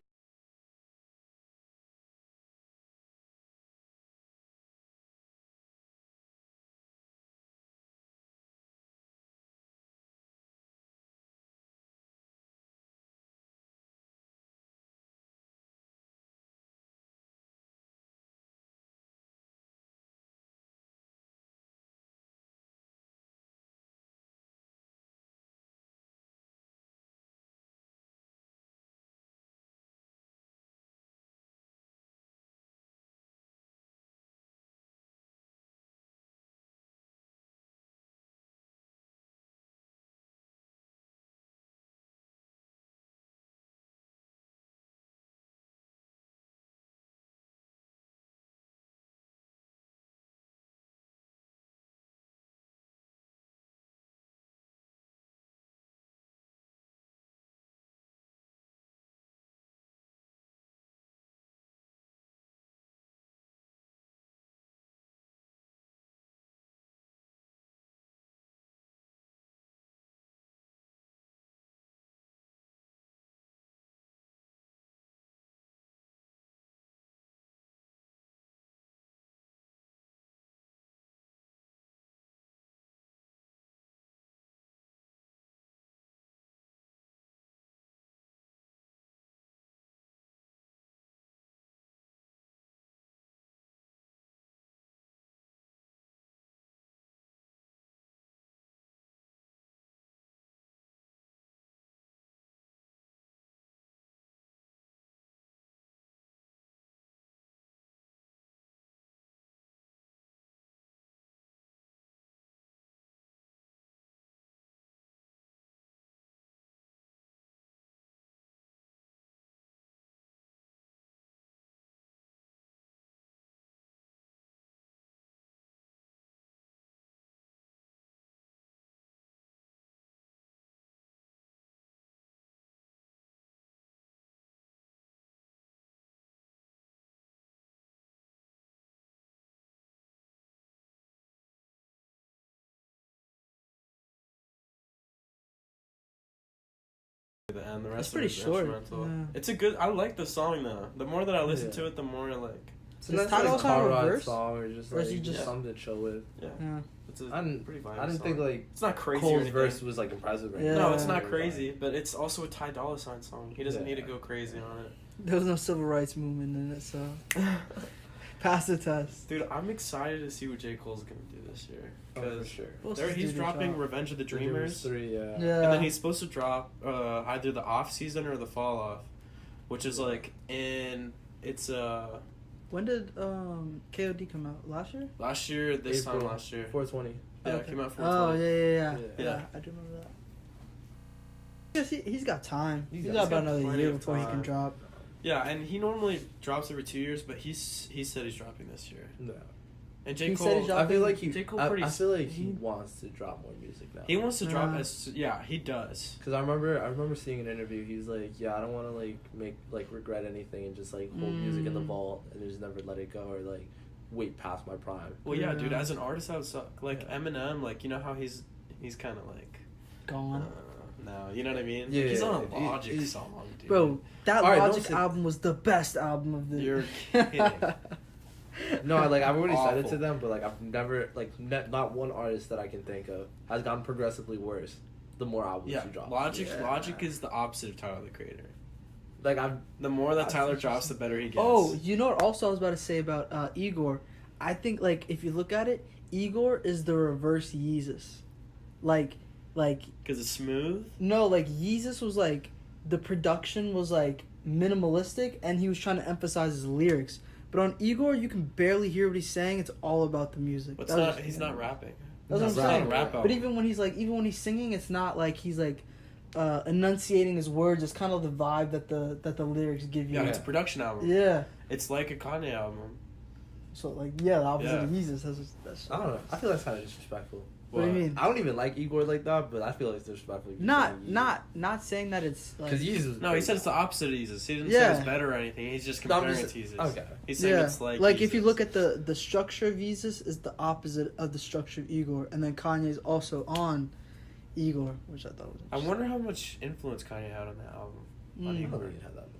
the end. The rest It's of pretty it's short. instrumental. Yeah. It's a good. I like the song though. The more that I listen Yeah. to it, the more like. So Is that's Tidal like a Song car a ride verse? song or just Or is like he just- something to chill with. Yeah. Yeah. It's a I didn't. pretty violent I didn't think song. like It's not crazy or Cole's anything. verse was like impressive. Right Yeah. No, it's now. not crazy, but it's also a Ty Dolla $ign song. He doesn't Yeah. need to go crazy on it. There was no civil rights movement in it, so pass the test. Dude, I'm excited to see what J. Cole's gonna do this year. Oh, for Because sure. What else is he's due to dropping drop? Revenge of the Dreamers Dreamers. 3, yeah. Yeah. And then he's supposed to drop either the off season or the fall off, which is like it's When did KOD come out? Last year? last year, this time April last year. 420. Yeah, Okay. it came out for Oh yeah, Yeah. Yeah. I do remember that. Yes, he's got time. He's He's got got about another plenty year of before he can time. drop. Yeah, and he normally drops every 2 years, but he said he's dropping this year. No. And J. He Cole, said he's I feel like J. Cole I pretty feel like he- he wants to drop more music now. he wants to drop Nah. he does. Cause I remember seeing an interview. He's like, yeah, I don't want to like make like regret anything and just like hold music in the vault and just never let it go or like wait past my prime. Well, yeah, Yeah. dude. As an artist, that would suck. Like Yeah. Eminem, like you know how he's kind of like Gone. no, you know what I mean? Yeah, Like, he's yeah, on a yeah. Logic He's- song, dude. Bro, that Alright, don't Logic say- album was the best album of the You're kidding. No, I've already said it Awful. to them, but like I've never like not one artist that I can think of has gotten progressively worse the more albums Yeah, you drop. Logic. Yeah. Logic is the opposite of Tyler the Creator. Like I've The more that That's Tyler drops, the interesting. better he gets. Oh, you know what also I was about to say about Igor? I think like if you look at it, Igor is the reverse Yeezus. Like because it's smooth. no, like Yeezus was like the production was like minimalistic and he was trying to emphasize his lyrics. But on Igor, you can barely hear what he's saying. It's all about the music. But That was- he's not rapping. That's what I'm He's not saying. a rap But album. even when he's singing, it's not like he's like enunciating his words. It's kind of the vibe that the lyrics give you. Yeah, it's a production album. Yeah. It's like a Kanye album. So like the opposite Yeah. of Jesus. That's I don't know. I feel that's kind of disrespectful. What do you mean? I don't even like Igor like that, but I feel like it's disrespectful. Not saying that it's like, Because Jesus. No, he said it's the opposite of Jesus. He didn't Yeah. say it's better or anything. He's just No, I'm comparing just- it to Jesus. okay. He's saying yeah. it's like if you Jesus. look at the structure of Jesus is the opposite of the structure of Igor, and then Kanye's also on Igor, which I thought was. I wonder how much influence Kanye had on that album. Mm. On I Igor. don't think it had that much.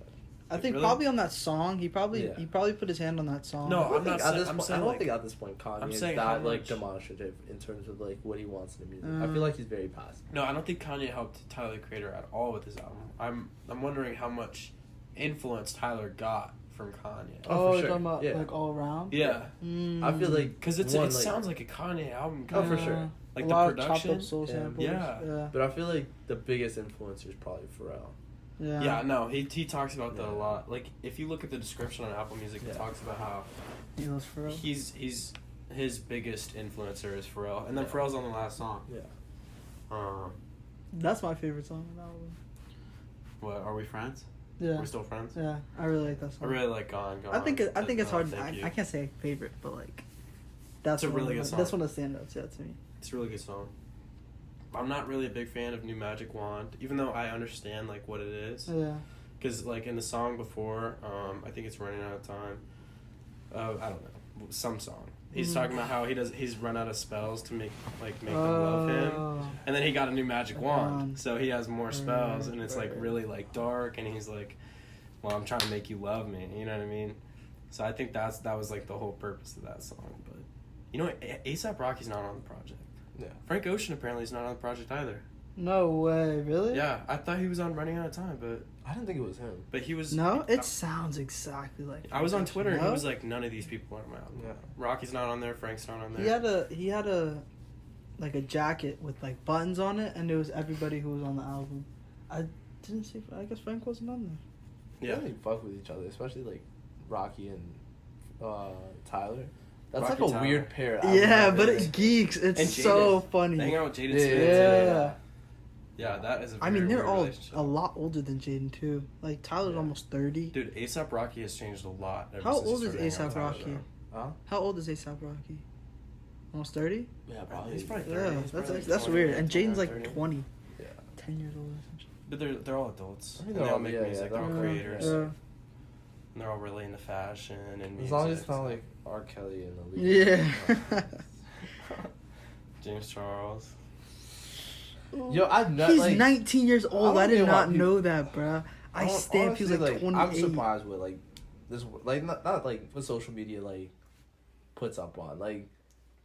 I think Really? probably on that song, he probably Yeah. put his hand on that song. No, I don't I'm not think at saying- this I'm point- saying, I don't like- think at this point Kanye I'm is saying how that like much- demonstrative in terms of like what he wants in the music. I feel like he's very passive. No, I don't think Kanye helped Tyler the Creator at all with his album. I'm wondering how much influence Tyler got from Kanye. Oh, for you're sure. talking about Yeah. like all around. Yeah, I feel like because it one, like- sounds like a Kanye album. Oh, for kinda. sure. Like a the lot production. of chopped up soul Yeah. samples. Yeah. But I feel like the biggest influencer is probably Pharrell. yeah. Yeah, no, he talks about that a Yeah. lot. Like if you look at the description on Apple Music, it Yeah. talks about how He was for real. he's his biggest influencer is Pharrell, and then Yeah. Pharrell's on the last song. Yeah. That's my favorite song on the album. What are we friends? Yeah. We're still friends. Yeah, I really like that I song. really like Gone. I think it's hard. Thank you. I can't say favorite, but like that's It's a one really of good the- That's song. one of the standouts. Yeah, to me. It's a really good song. I'm not really a big fan of New Magic Wand, even though I understand like what it is. Yeah. Because like in the song before, I think it's Running Out of Time. I don't know, some song. He's talking about how he's run out of spells to make them love him, Oh. and then he got a new magic wand, Wand. so he has more spells, Right, and it's right. like really like dark, and he's like, "Well, I'm trying to make you love me," you know what I mean? So I think that was like the whole purpose of that song. But you know what? A$AP Rocky's not on the project. Yeah. Frank Ocean apparently is not on the project either. No way, really? Yeah, I thought he was on Running Out of Time, I didn't think it was him. but he was. No, it sounds exactly like. I was on Frank Twitter Ocean. and he No? was like, none of these people are on my album. Yeah. Rocky's not on there. Frank's not on there. He had a like a jacket with like buttons on it, and it was everybody who was on the album. I didn't see. I guess Frank wasn't on there. Yeah. They really fuck with each other, especially like Rocky and Tyler. That's Rocky like a Tyler. weird pair. Yeah, but it geeks. It's And so Jaden. funny. They hang out with Jaden Yeah, Smith. Yeah. Yeah, that is a I very mean, they're weird all relationship. a lot older than Jaden too. Like Tyler's Yeah. almost 30. Dude, A$AP Rocky has changed a lot. ever How since old he is started hanging out A$AP with Tyler, Rocky? though. Huh? How old is A$AP Rocky? Almost 30. Yeah, He's probably 30. Yeah, He's probably like that's 20, weird. And 29, Jaden's like 30. 20, Yeah. 10 years older. Or some shit. But they're all adults. I And think they all make yeah, music. they're They're all all- creators. Yeah. And they're all really into fashion and music. As long as it's not like R. Kelly and the lead. Yeah. James Charles. Yo, I've not He's like 19 years old. I I don't did know not why know that, bruh. I stamped he was like 28. I'm surprised with like this, like not like what social media like puts up on. Like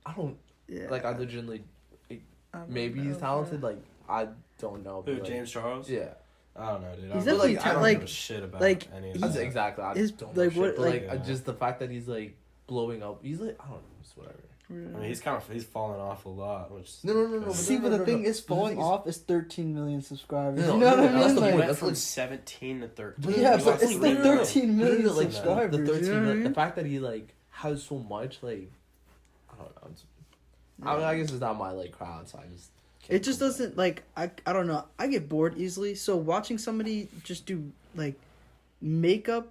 I don't Yeah. like. I legitimately I don't maybe know, he's talented. bruh. Like I don't know. Who, but, like, James Charles? Yeah. I don't know, dude. He's I definitely I don't like- give a shit about like, any of he's- that. Exactly. I his- don't know like, shit, what- but like- like just the fact that he's like blowing up. He's like I don't know. It's whatever. I mean, he's fallen off a lot, which. No. but See, but the thing is, The falling thing is- off is 13 million subscribers. No, you know no, what I no, that's mean? the Like, point. went That's from like- 17 to 13. But He yeah, lost but it's the 13 million Literally, like, subscribers. The 13 you know what I million. mean? The fact that he like has so much like I don't know. I mean, I guess it's not my like crowd, so I just. Can't It just complain. doesn't like I don't know. I get bored easily. So watching somebody just do like makeup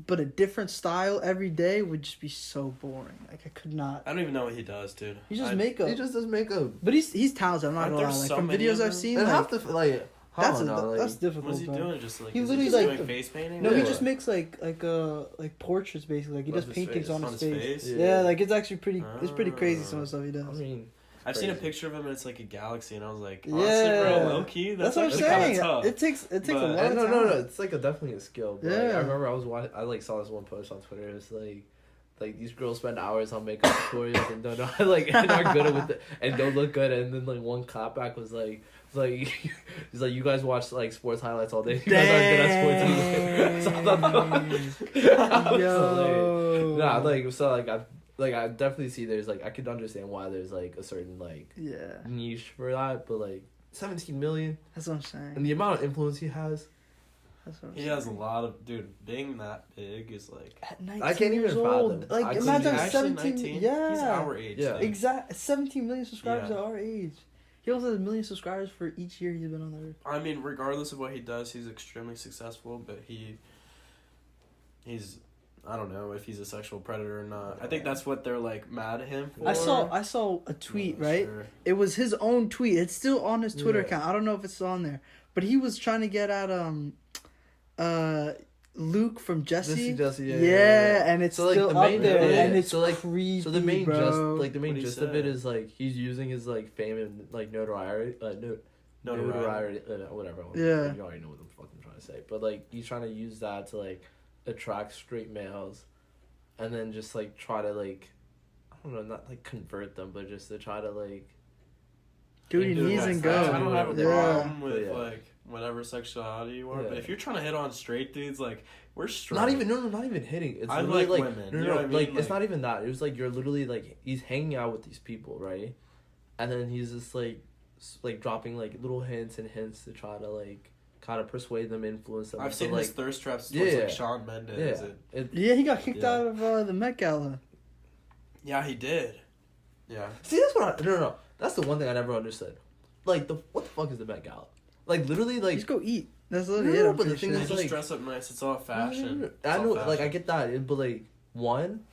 but a different style every day would just be so boring. Like I could not. I don't even know what he does, dude. He just I- makeup. He just does makeup. But he's talented. I'm not Aren't gonna there lie. Like so from many videos of I've them? seen, And like, half the like. that's Like, difficult. What is he bro. doing? Just like He is literally, just like- doing face painting? No, or he what? just makes like portraits basically. Like he On does his paintings face. on On his his face. face? Yeah. Yeah. Like it's actually pretty. It's pretty crazy some Ah. of the stuff he does. I mean, I've seen a crazy. picture of him and it's like a galaxy, and I was like, Yeah. honestly, bro, low key. That's what I'm actually kinda saying. tough. It takes a But- lot of no, time. it's like definitely a skill. But, like, Yeah. I remember I was watching. I like saw this one post on Twitter. It's like these girls spend hours on makeup tutorials and don't know like and are good with it and don't look good. And then like one clapback was like. He's like, you guys watch like sports highlights all day. You guys aren't good at sports. So I thought that was Yo. Nah, I definitely see there's like I could understand why there's like a certain like Yeah, niche for that, but like 17 million that's what I'm saying. and the amount of influence he has. That's what I'm He saying. has a lot of dude. Being that big is like. At 19 I can't even years fathom. old. I Like couldn't imagine even- Actually 17. 19? Yeah, He's our age. Yeah. like, exact 17 million subscribers Yeah. at our age. He also has a million subscribers for each year he's been on the earth. I mean, regardless of what he does, he's extremely successful. But he's. I don't know if he's a sexual predator or not. I think that's what they're like mad at him for. I saw a tweet, Not right? sure. It was his own tweet. It's still on his Twitter Yeah. account. I don't know if it's still on there, but he was trying to get at Luke from Jesse. Yeah. And it's So, like, still the up main- there, yeah, and it's so, like- creepy, So the main bro. the main What'd he gist of it say? is like he's using his like fame and like notoriety, Notoriety. whatever. Yeah. You already know what the fuck I'm trying to say, but like he's trying to use that to like attract straight males, and then just like try to like I don't know, not like convert them, but just to try to like Do what he Dude, needs that's- and go. I don't have a Yeah. problem with Yeah. like whatever sexuality you are, Yeah. but if you're trying to hit on straight dudes, like we're straight. not even hitting. It's I literally like like women, no, you know what I like mean? it's Like- not even that. It was like you're literally like he's hanging out with these people, right? And then he's just like dropping like little hints to try to like kind of persuade them, influence them. I've So, seen like his thirst traps towards Yeah. like Shawn Mendes. yeah, And, Yeah, he got kicked Yeah. out of the Met Gala. yeah, he did. Yeah. See, that's what no. That's the one thing I never understood. Like what the fuck is the Met Gala? Like literally like Just go eat. That's literally No, it. I'm but the pretty thing They sure. is, just like- dress up nice. It's all fashion. It's I all know, like I fashion. get that, but like one,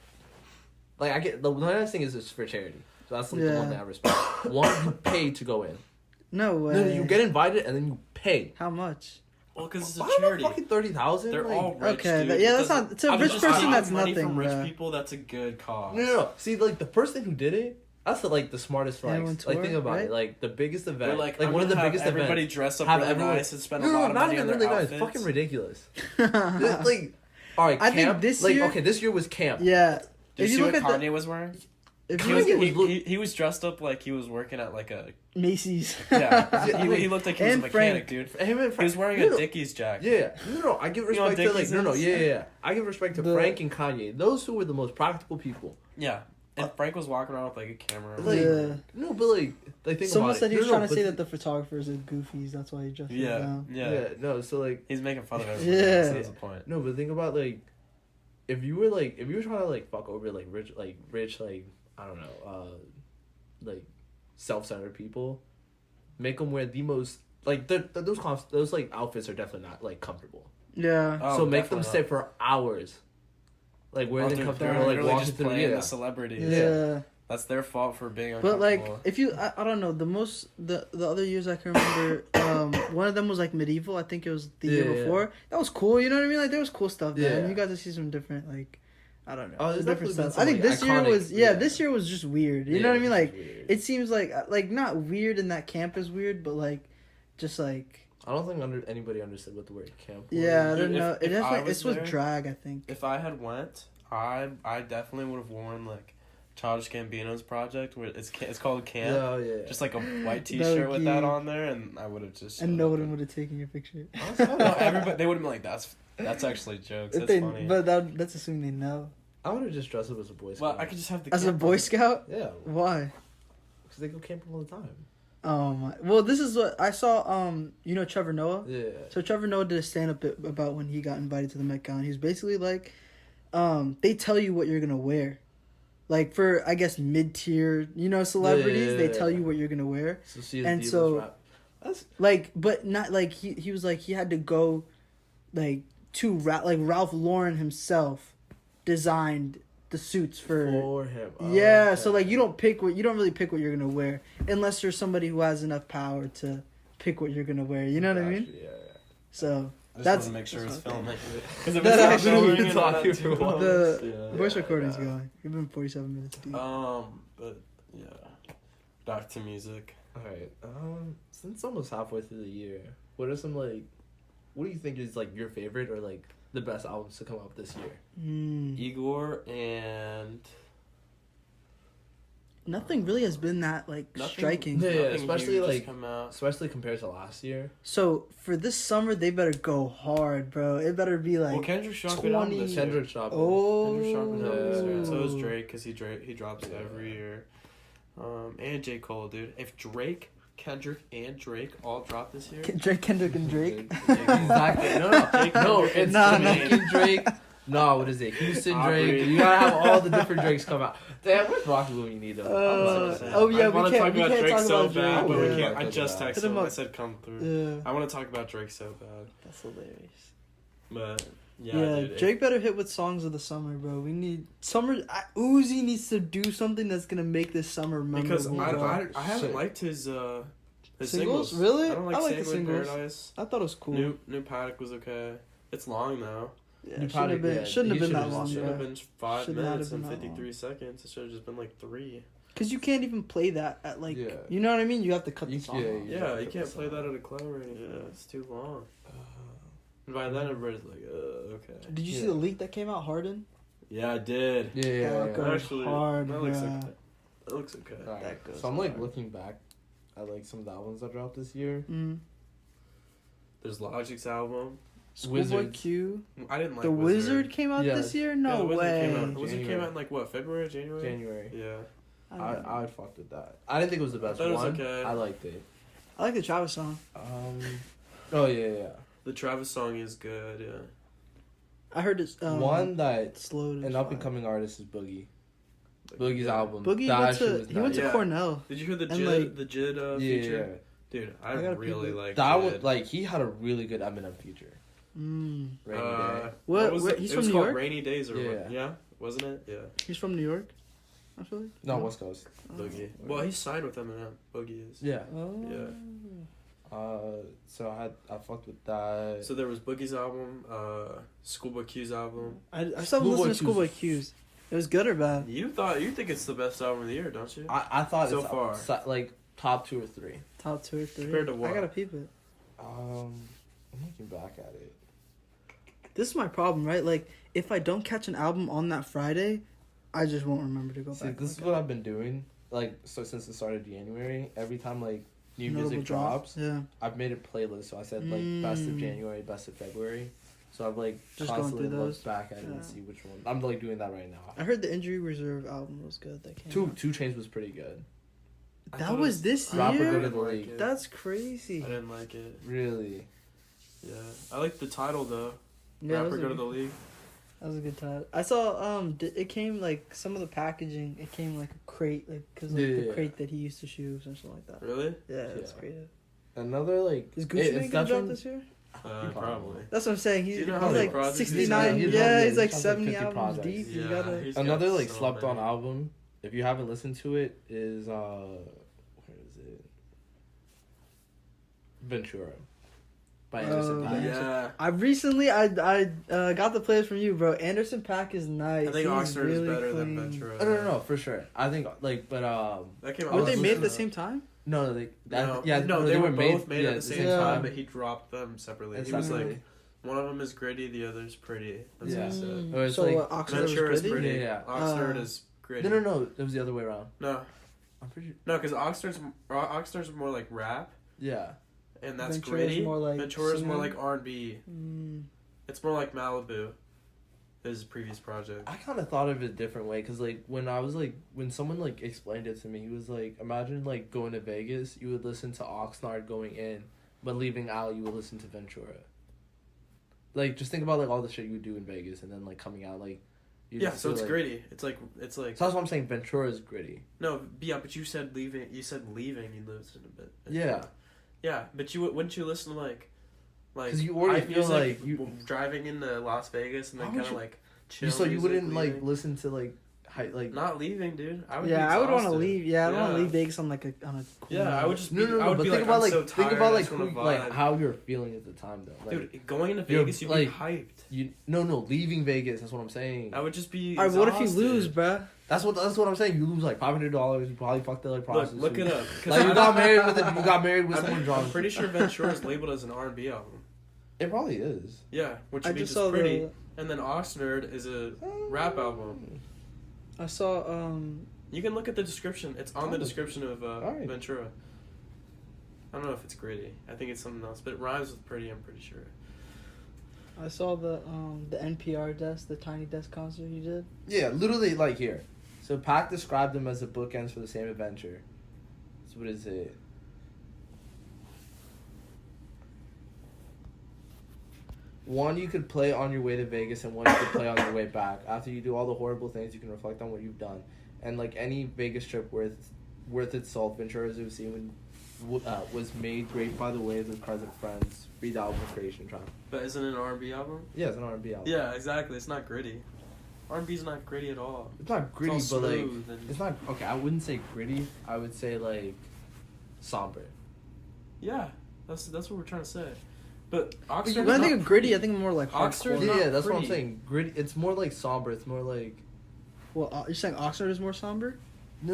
like I get the nice thing is it's for charity. So that's like the one Yeah. thing I respect. One, you pay to go in. No way. No, you get invited and then you pay. How much? Well, because it's a I don't know, charity. fucking 30,000. They're like, all rich, Okay, dude. but yeah, that's Because not- to a I was rich just person, saying, that's money nothing, from rich bruh. people, that's a good cause. No. See, like the person who did it, that's like the smartest Anyone flex. Like tour, think about right? it. Like the biggest event, They're like, like I'm one of the gonna have biggest everybody events. dress up Have really everyone- nice and spend No, a lot of not money even on their really nice. outfits. Fucking ridiculous. Like, all right, I camp. think this like, year- okay, this year was camp. Yeah. Did If you you see look what at the Kanye was wearing? if He you was, look at he was dressed up like he was working at like a Macy's. yeah. he looked like he was a And mechanic, Frank. dude. Him and He was wearing No, a no. Dickies jacket. Yeah, no, I give You know what respect to like Dickies no, is? yeah. I give respect to The- Frank and Kanye. Those two were the most practical people. Yeah. And Frank was walking around with like a camera. Like, Yeah. no, but like think Someone about said it. he was No, trying to but say that the photographers are goofies. That's why he just Yeah, down. yeah, no, so like He's making fun of everybody. Yeah. So that's the point. no, but think about like if you were trying to like fuck over like rich like I don't know like self-centered people, make them wear the most like those like outfits are definitely not like comfortable. Yeah. Oh, So make them definitely stay for hours. Like wearing the They're comfortable, like literally walking just through. playing Yeah. the celebrities. Yeah. That's their fault for being But uncomfortable. like, if you, I don't know, the other years I can remember, one of them was like medieval. I think it was the year Yeah. before. That was cool. You know what I mean? Like there was cool stuff there. Yeah. And you got to see some different like I don't know. Oh, there's different definitely been stuff. some, I think like, this year iconic- was yeah. this year was just weird. You Yeah, know what I mean? it's Like weird. it seems like not weird in that camp is weird, but like just like I don't think anybody understood what the word camp was. yeah, I Dude, don't know. if It I definitely was it's with there- drag. I think. If I had went, I definitely would have worn like Childish Gambino's project where it's called Camp. Yeah, yeah. Just like a white That T-shirt would with be- that on there, and I would have just. And showed no up one and- would have taken your picture. No, everybody they would have been like, that's actually jokes. If That's they- funny. But that's assuming they know. I would have just dressed up as a Boy Scout. Well, I could just have the. As a camp Boy on. Scout, Yeah, why? because they go camping all the time. Oh my! Well, this is what I saw. You know Trevor Noah. Yeah. So Trevor Noah did a stand up about when he got invited to the Met Gala. He was basically like, they tell you what you're gonna wear, like for I guess mid tier, celebrities. They tell you what you're gonna wear. So see, And Divas so- rap. That's Like, but not like he was like he had to go, like like Ralph Lauren himself designed the suits for him. Yeah, Okay. so like you don't really pick what you're gonna wear unless you're somebody who has enough power to pick what you're gonna wear. You know what I mean? Gotcha, yeah. So I just that's want to make sure it's that's filming. Because if That it's not actually filming, can and talk not if you too want. close, the yeah. voice recording's yeah. going. You've been 47 minutes deep. But yeah, back to music. All right. Since almost halfway through the year, what are some what do you think is like your favorite or like the best albums to come out this year? Igor and Nothing really has been that like nothing- striking. Yeah, nothing especially, new just like- come out. Especially compared to last year. So for this summer, they better go hard, bro. It better be like Well, Kendrick's dropping an album 20 this year. Kendrick dropping. Kendrick's dropping an album this year. And so is Yeah. Drake, because he drops Yeah. every year. And J. Cole, dude. If Drake, Kendrick, and Drake all drop this year, Drake, Kendrick, and Drake. Exactly. No, Drake, no, Kendrick, it's Nah, Jamaican Drake. No, what is it? Houston Aubrey. Drake. You gotta have all the different Drakes come out. Damn, where's Rocky when you need them? Oh, yeah, I we want to can't- talk we about can't Drake talk so about Drake. bad, but we Yeah. can't. I just Hit texted him him. up. I said come through. Yeah, I want to talk about Drake so bad, that's hilarious. but yeah, Yeah, dude, Drake better hit with songs of the summer, bro. We need summer. Uzi needs to do something that's gonna make this summer memorable. because bro. I haven't Sick. liked his Singles? singles. Really? I don't like I like the Sanguine singles. Paradise. I thought it was cool. New Paddock was okay. It's long though. Yeah, New shouldn't have Paddock, been. yeah, Shouldn't he have been that should've long, Should have bro. been 5 Should not have minutes been and that 53 seconds. It should have just been like 3. Because you can't even play that at like. Yeah. You know what I mean? You have to cut the You- song. yeah, off. yeah. Yeah, you put can't this play on. that at a club or anything. Yeah. It's too long. And by then everybody's like, okay. Did you see Yeah. the leak that came out, Harden? Yeah, I did. Yeah, That yeah, yeah. goes Actually, hard, that looks bruh. okay. It looks okay. Alright, That goes so I'm like hard. looking back at like some of the albums that dropped this year. Mm. There's Logic's album. Schoolboy Wizards. Q. I didn't like The Wizard came out Yeah. this year? Yeah, No the Wizard way. Came out. The Wizard came January. out in like what, February, January? January. Yeah. I would fucked with that. I didn't think it was the best thought it was one. okay. I liked it. I like the Travis song. Oh yeah. The Travis song is good, yeah. I heard it's One that slowed. an up and coming artist is Boogie. Boogie's Yeah. album. Boogie That went shit to was he went to nice. Cornell. Did you hear the And, Jid, like- the Jid Yeah, feature? Dude, I I gotta really peep it. like that Jid. was like he had a really good Eminem feature. Mm. Rainy Day. What- was where- it? he's It from was New called York? Rainy Days or Yeah. what? Yeah, wasn't it? Yeah. He's from New York. I feel like. No, West Coast. Boogie. Well, he's signed with Eminem. Boogie is. Yeah. Oh. Yeah. So I fucked with that. So there was Boogie's album, Schoolboy Q's album. I still haven't Schoolboy listened to Q's- Schoolboy Q's. It was good or bad? You think it's the best album of the year, don't you? I thought So it's far. like top 2 or 3. Top 2 or 3. Compared to what? I gotta peep it. I'm looking back at it. This is my problem, right? Like, if I don't catch an album on that Friday, I just won't remember to go See, back. this is what I've been doing. Like, so since the start of January, every time like new Notable music drops. drops, Yeah. I've made a playlist. So I said like best of Mm. January, best of February. So I've like Just going constantly through those? looked back at it Yeah. and see which one. I'm like doing that right now. I heard the Injury Reserve album was good. That came out. Two Chainz was pretty good. I That thought it was this Rapper year? Go to I the didn't like League. it. That's crazy. I didn't like it. Really. Yeah, I like the title though. Yeah, that Rapper was, Go a, to the League. that was a good time. I saw it came like some of the packaging. It came like a crate, like because like the Yeah. crate that he used to shoe or something like that. Really? Yeah, that's Yeah. creative. Another like Is Gucci Mane it's gonna drop nothing- this year? Probably. That's what I'm saying. He's, Do you know he's how many like projects he's 69. got? Yeah, he's He's like got, like, 70 50 albums projects. deep. You Yeah, gotta. he's Another got like so slept on many. album. If you haven't listened to it, is where is it? Ventura by Anderson Oh, .Paak. Yeah. I recently I got the playlist from you, bro. Anderson .Paak is nice. I think He's Oxnard really is better clean. than Ventura. No, for sure. I think like, but That came out. Were was they made at the listening same time? no, No, they were both made at the same Yeah. time, but he dropped them separately. He was Separately. like, one of them is gritty, the other's pretty. That's Yeah. what he said. Or it's So like- Oxnard was Ventura is gritty? pretty. Yeah. Oxnard is gritty. no, it was the other way around. No, I'm pretty sure. no, because Oxnard's more like rap, Yeah. and that's Ventura's gritty. more like Ventura's more singing. like R&B. It's more like Malibu, his previous project. I kind of thought of it a different way because like when someone like explained it to me, he was like, imagine like going to Vegas, you would listen to Oxnard going in, but leaving out you would listen to Ventura. Like just think about like all the shit you would do in Vegas and then like coming out like. You Yeah, just so feel it's like, gritty. It's like. So that's what I'm saying. Ventura is gritty. No, yeah, but you said leaving. You said leaving. You listen a bit. Yeah. Yeah, but wouldn't you listen to like 'Cause you already hype feel music like you- driving into Las Vegas and then How kind would of you- like chill. So you music, wouldn't like leaving? listen to like like. Not leaving, dude. I would. Yeah, be I would want to exhausted. leave. Yeah, I don't want to Yeah. leave Vegas on like a cool Yeah, I would just. Be, No, I would but be think like, about I'm like so think tired, about I like just wanna who, like vibe. how you're feeling at the time though. Like, Dude, going into you're, Vegas, you'd like- be hyped. you no leaving Vegas. That's what I'm saying. I would just be. All right, what if you exhausted. lose, bruh? That's what I'm saying. You lose like $500. You probably fucked the like prostitute. Look it up. 'cause Like you I'm- got married with someone I'm drunk. pretty sure Ventura is labeled as an R&B album. It probably is. Yeah, which I means just it's saw pretty. And then Oxnard is a rap album. I saw You can look at the description. It's on the description of Alright. Ventura. I don't know if it's gritty. I think it's something else, but it rhymes with pretty. I'm pretty sure. I saw the NPR desk, the Tiny Desk concert he did. Yeah, literally like here. So Pac described them as the bookends for the same adventure. So what is it? One you could play on your way to Vegas, and one you could play on your way back. After you do all the horrible things, you can reflect on what you've done. And like any Vegas trip worth its salt, Ventura's Uzi was made great by the waves of present friends. Read the album creation track. But isn't it an R&B album? Yeah, it's an R&B album. Yeah, exactly. It's not gritty. R&B's not gritty at all. It's not gritty, It's all but like smooth and- it's not okay. I wouldn't say gritty. I would say like somber. Yeah, that's what we're trying to say. But When Oxnard. I think of gritty, I think more like Oxnard- hardcore. not Yeah, that's what I'm gritty. saying. Gritty. It's more like somber. It's more like Well, you're saying Oxnard is more somber? no.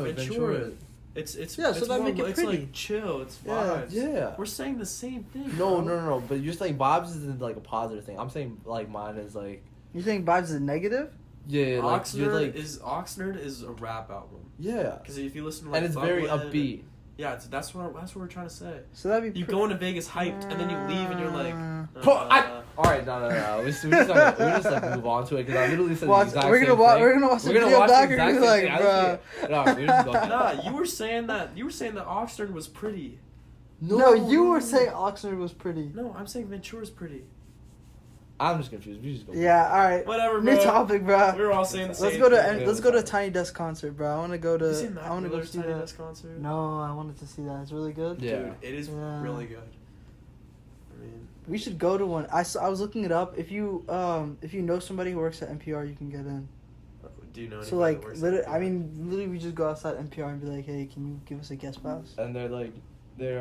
Ventura. It's Yeah, so it's that more, make it it's pretty. like chill. It's Yeah. vibes. Yeah. We're saying the same thing. No, bro. But you're saying vibes is like a positive thing. I'm saying like mine is like You think Vibes is negative? yeah, like you're Oxnard like Oxnard is a rap album. yeah, Because if you listen to like and it's very Bubblegum- upbeat. Yeah, that's what we're trying to say. So that'd be You go into Vegas hyped, and then you leave, and you're like, All right, no. We just like move on to it because I literally said Watch, the exact we're same gonna watch. thing. We're gonna watch the We're gonna video watch back. the We're gonna be exact like, thing. bruh. No, we're just going. Nah, you were saying that Oxnard was pretty. No, you were saying Oxnard was pretty. No, I'm saying Ventura's pretty. I'm just confused. We just go. Yeah. All right. Whatever, bro. New topic, bro. We were all saying the same. Let's go to thing. let's go to Tiny Desk concert, bro. I want to go You seen to. Mac I want to go Miller's see Tiny that. Desk concert? No, I wanted to see that. It's really good. Yeah. Dude, it is Yeah. really good. I mean, We should go to one. I was looking it up. If you know somebody who works at NPR, you can get in. do you know? So anybody like, that works literally, at I mean, literally, we just go outside NPR and be like, hey, can you give us a guest pass? And they're like their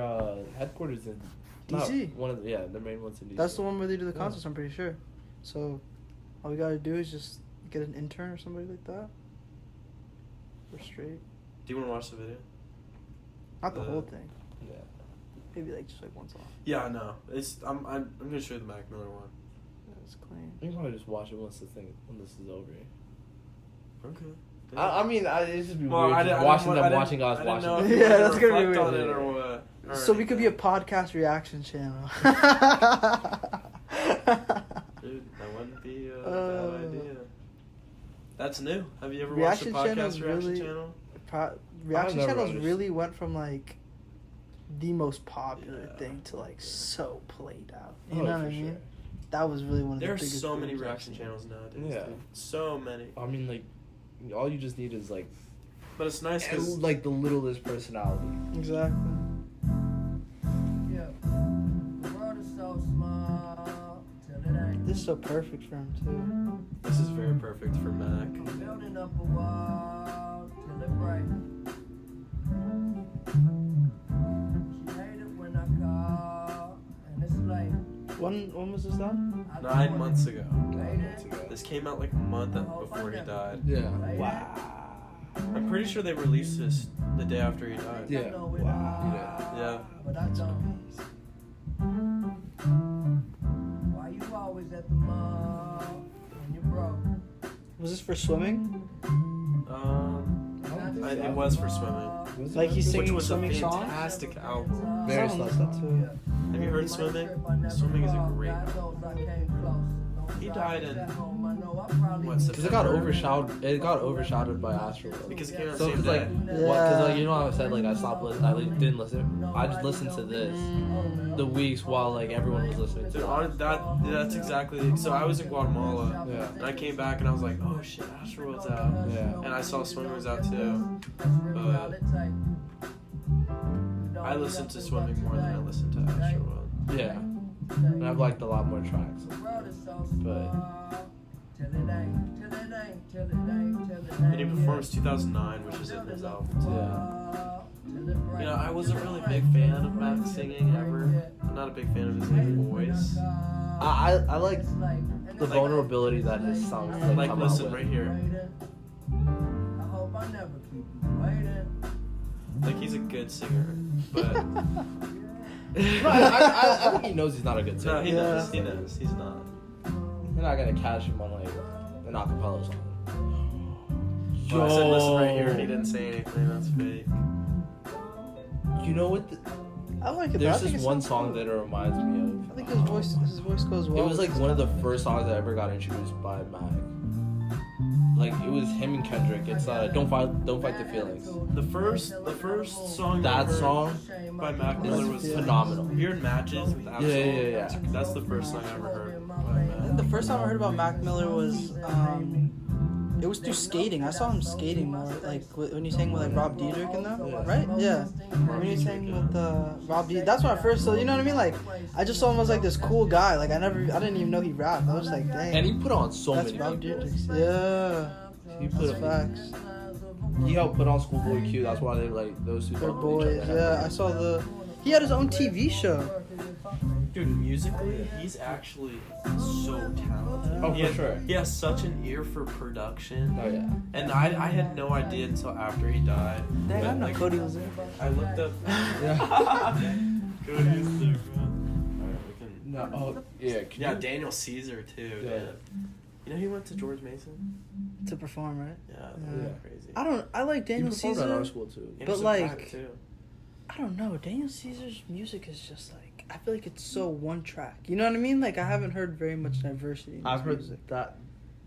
headquarters in DC. One of the main ones in DC. That's the one where they do the Yeah. concerts. I'm pretty sure. So, all we gotta do is just get an intern or somebody like that. We're straight. Do you want to watch the video? Not the whole thing. Yeah. Maybe like just like one song. Yeah, no. I'm gonna show you the Mac Miller one. That's clean. You can probably just watch it when this is over. Okay. I mean, it's just be Well, weird just watching them watching us I didn't know watching. if It. you Yeah, wanted that's to gonna be reflect on weird. it or what. or So we could be a anything. podcast reaction channel. Dude, that wouldn't be a Uh, bad idea. That's new. Have you ever Reaction watched a channels podcast reaction really- channel? Reaction never channels understood. really went from like the most popular Yeah. thing to like so played out. You Oh, know what for I mean? sure. That was really one of There the are biggest. so many booms I've reaction seen. channels nowadays. Yeah. Dude. So many. I mean, like, all you just need is like, But it's nice because like the littlest personality. Exactly. Yeah. The world is so small till it ain't. This is so perfect for him too. this is very perfect for Mac. I'm building up a wall till it breaks. She hate it when I call and it's late. When was this done? 9 months ago. 9 months ago. This came out like a month before he died. Yeah. Wow. I'm pretty sure they released this the day after he died. Yeah. Wow. Yeah. But I don't. Why you always at the mall when you broke? Was this for swimming? It was for swimming. Like he's Which singing was a swimming songs? fantastic album. Very Sounds slow. like that too. Have you heard Swimming? Swimming is a great album. He died in what, Because it got overshadowed. It got overshadowed by Astroworld. Because it came out So the same because day. like, you know how I said like I stopped listening. I didn't listen. I just listened to this the weeks while like everyone was listening to Dude, it. that's exactly. So I was in Guatemala, Yeah. and I came back and I was like, oh shit, Astroworld's out. Yeah. And I saw Swimming was out too. But I listened to Swimming more than I listened to Astroworld. Yeah. And I've liked a lot more tracks. But And he performs 2009, which is in his album too. yeah. You know, I wasn't really a big fan of Max singing ever. I'm not a big fan of his like, voice. I like the vulnerability that his songs Like, come listen out with. right here. I hope I never keep you waiting. Like, he's a good singer, but I think he knows he's not a good singer. no, he knows. He knows. He's not. You're not gonna catch him on like an acapella song. Well, I said listen right here, and he didn't say anything. That's fake. You know what? I like it. But I There's think this it's one song that it reminds me of. I think his voice goes well. It was like one of the first songs that ever got introduced by Mac. Like it was him and Kendrick. It's Don't Fight the Feelings. The first song. That I heard song by Mac Miller was phenomenal. You're in Matches with Absol. Yeah. That's the first song I ever heard by I think Mac. the first time I heard about Mac Miller was it was through skating. I saw him skating more, like when he sang with like Rob Dyrdek and them, right? Yeah. When he sang with Rob Dyrdek, that's when I first saw. You know what I mean? Like I just saw him as like this cool guy. Like I didn't even know he rapped. I was like, dang. And he put on so That's many Rob people. Dyrdek. Yeah. He put That's facts. He helped put on Schoolboy Q. That's why they like those two. They're fuck with boys. each other. Yeah, I saw he had his own TV show. Dude, musically, he's actually so talented. Oh, he for has, sure. He has such an ear for production. Oh yeah. And I had no idea until after he died. Dang, But, I know like, Cody was there. I looked up. Yeah. Cody's there, bro. Alright, we can. No. Oh yeah. Can Yeah, you- Daniel Caesar too. Yeah. Yeah. You know he went to George Mason. To perform, right? Yeah, Yeah. that's crazy. I like He Daniel performed at our Caesar. school too. Anderson but, like, Paak, too. I don't know. Daniel Caesar's music is just like I feel like it's so one track. You know what I mean? Like I haven't heard very much diversity in I've his heard music.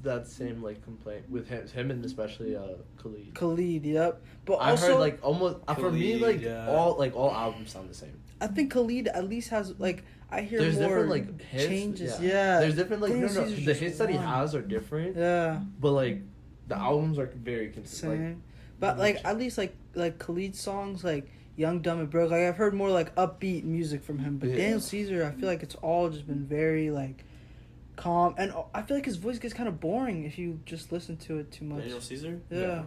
that same like complaint with him and especially Khalid. Khalid, yep. But I also, heard like almost for me Khalid, like yeah. all albums sound the same. I think Khalid at least has like I hear There's more different like hits. changes. Yeah. Yeah. There's different like Daniel no, Caesar's the just hits that he one. has are different, Yeah. but like the albums are very consistent. Like, Same. But like at least like Khalid's songs like Young, Dumb and Broke. Like I've heard more like upbeat music from him. But Yeah. Daniel Caesar, I feel like it's all just been very like calm, and I feel like his voice gets kind of boring if you just listen to it too much. Daniel Caesar. Yeah.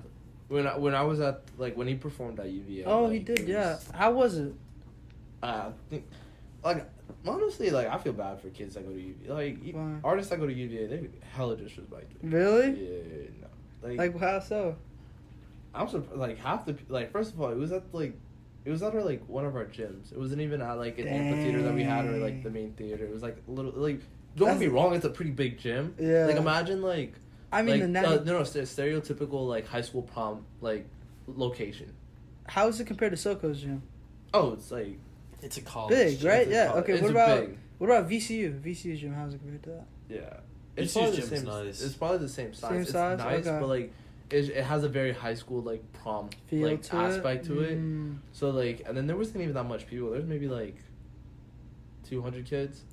when I was at like when he performed at UVA. Oh, like, he did. it Yeah. was- How was it? I think, like honestly, like I feel bad for kids that go to UVA. Like Why? artists that go to UVA, they hella disrespect me. Really? Yeah, no. Like how so? I'm surprised. Like half the like first of all, it was at our like one of our gyms. It wasn't even at like an amphitheater that we had or like the main theater. It was like a little like. Don't get me wrong, it's a pretty big gym. Yeah. Like imagine like. I mean, like, no, stereotypical like high school prom like location. how is it compared to Soko's gym? Oh, it's like It's a college. Big, right? it's a Yeah. college- Okay. it's What a about big. what about VCU? VCU's gym. How's it compared to that? Yeah, VCU's it's probably the gym's same. nice. It's probably the same size. Same It's size? nice, Okay. but like it has a very high school like prom Feel like to aspect to it. Mm. So like, and then there wasn't even that much people. There's maybe like 200 kids.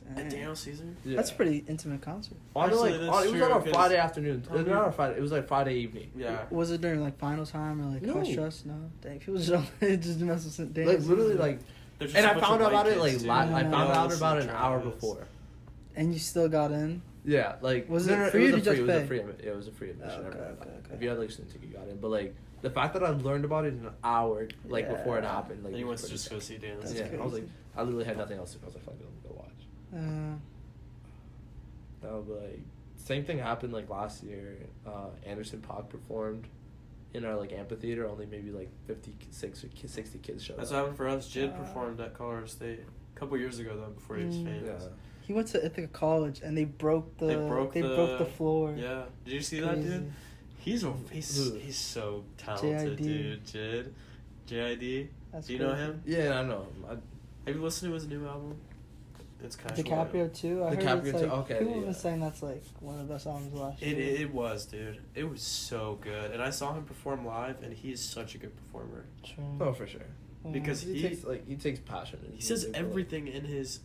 At Dang. Daniel Caesar. Yeah. That's a pretty intimate concert. Actually, Like, that's it was true, on a 'cause Friday afternoon. Tell me- Not on Friday. It was like Friday evening. Yeah. Was it during like final time or like No. Hush Trust? No. Dang, people just just mess with Daniel Like Caesar. literally like, There's just and a I bunch found of out about white it like kids, too. I Yeah. found They out all listen about to it an hour Travis. before. And you still got in. Yeah, like Was no, it no, free or was did a you free. just It was a pay? free. It was a free admission. Oh, okay, everyone. okay. If you had like student ticket, you got in. But like the fact that I learned about it an hour like before it Yeah. happened, like And he was wants to pretty just go sick. see Daniel That's Yeah, Caesar. I was like, crazy. I literally had nothing else to do. I was like, fuck it, let me go watch. No, but like same thing happened like last year. Anderson .Paak performed in our like amphitheater. Only maybe like 56 or 60 kids showed That's up. what happened for us. Jid performed at Colorado State a couple years ago though, before he was famous. Yeah. He went to Ithaca College and they broke the floor. Yeah, did you see that, dude? He's so talented, dude. JID. That's Do you know crazy. him? Yeah, I know. Have you listened to his new album? It's kind of DiCaprio too. I heard DiCaprio it's too, like, okay, people have yeah. been saying that's like one of the best albums last year. It was, dude. It was so good, and I saw him perform live, and he is such a good performer. True. Oh, for sure. Yeah. Because He takes passion. in he his says music, but, like- everything in his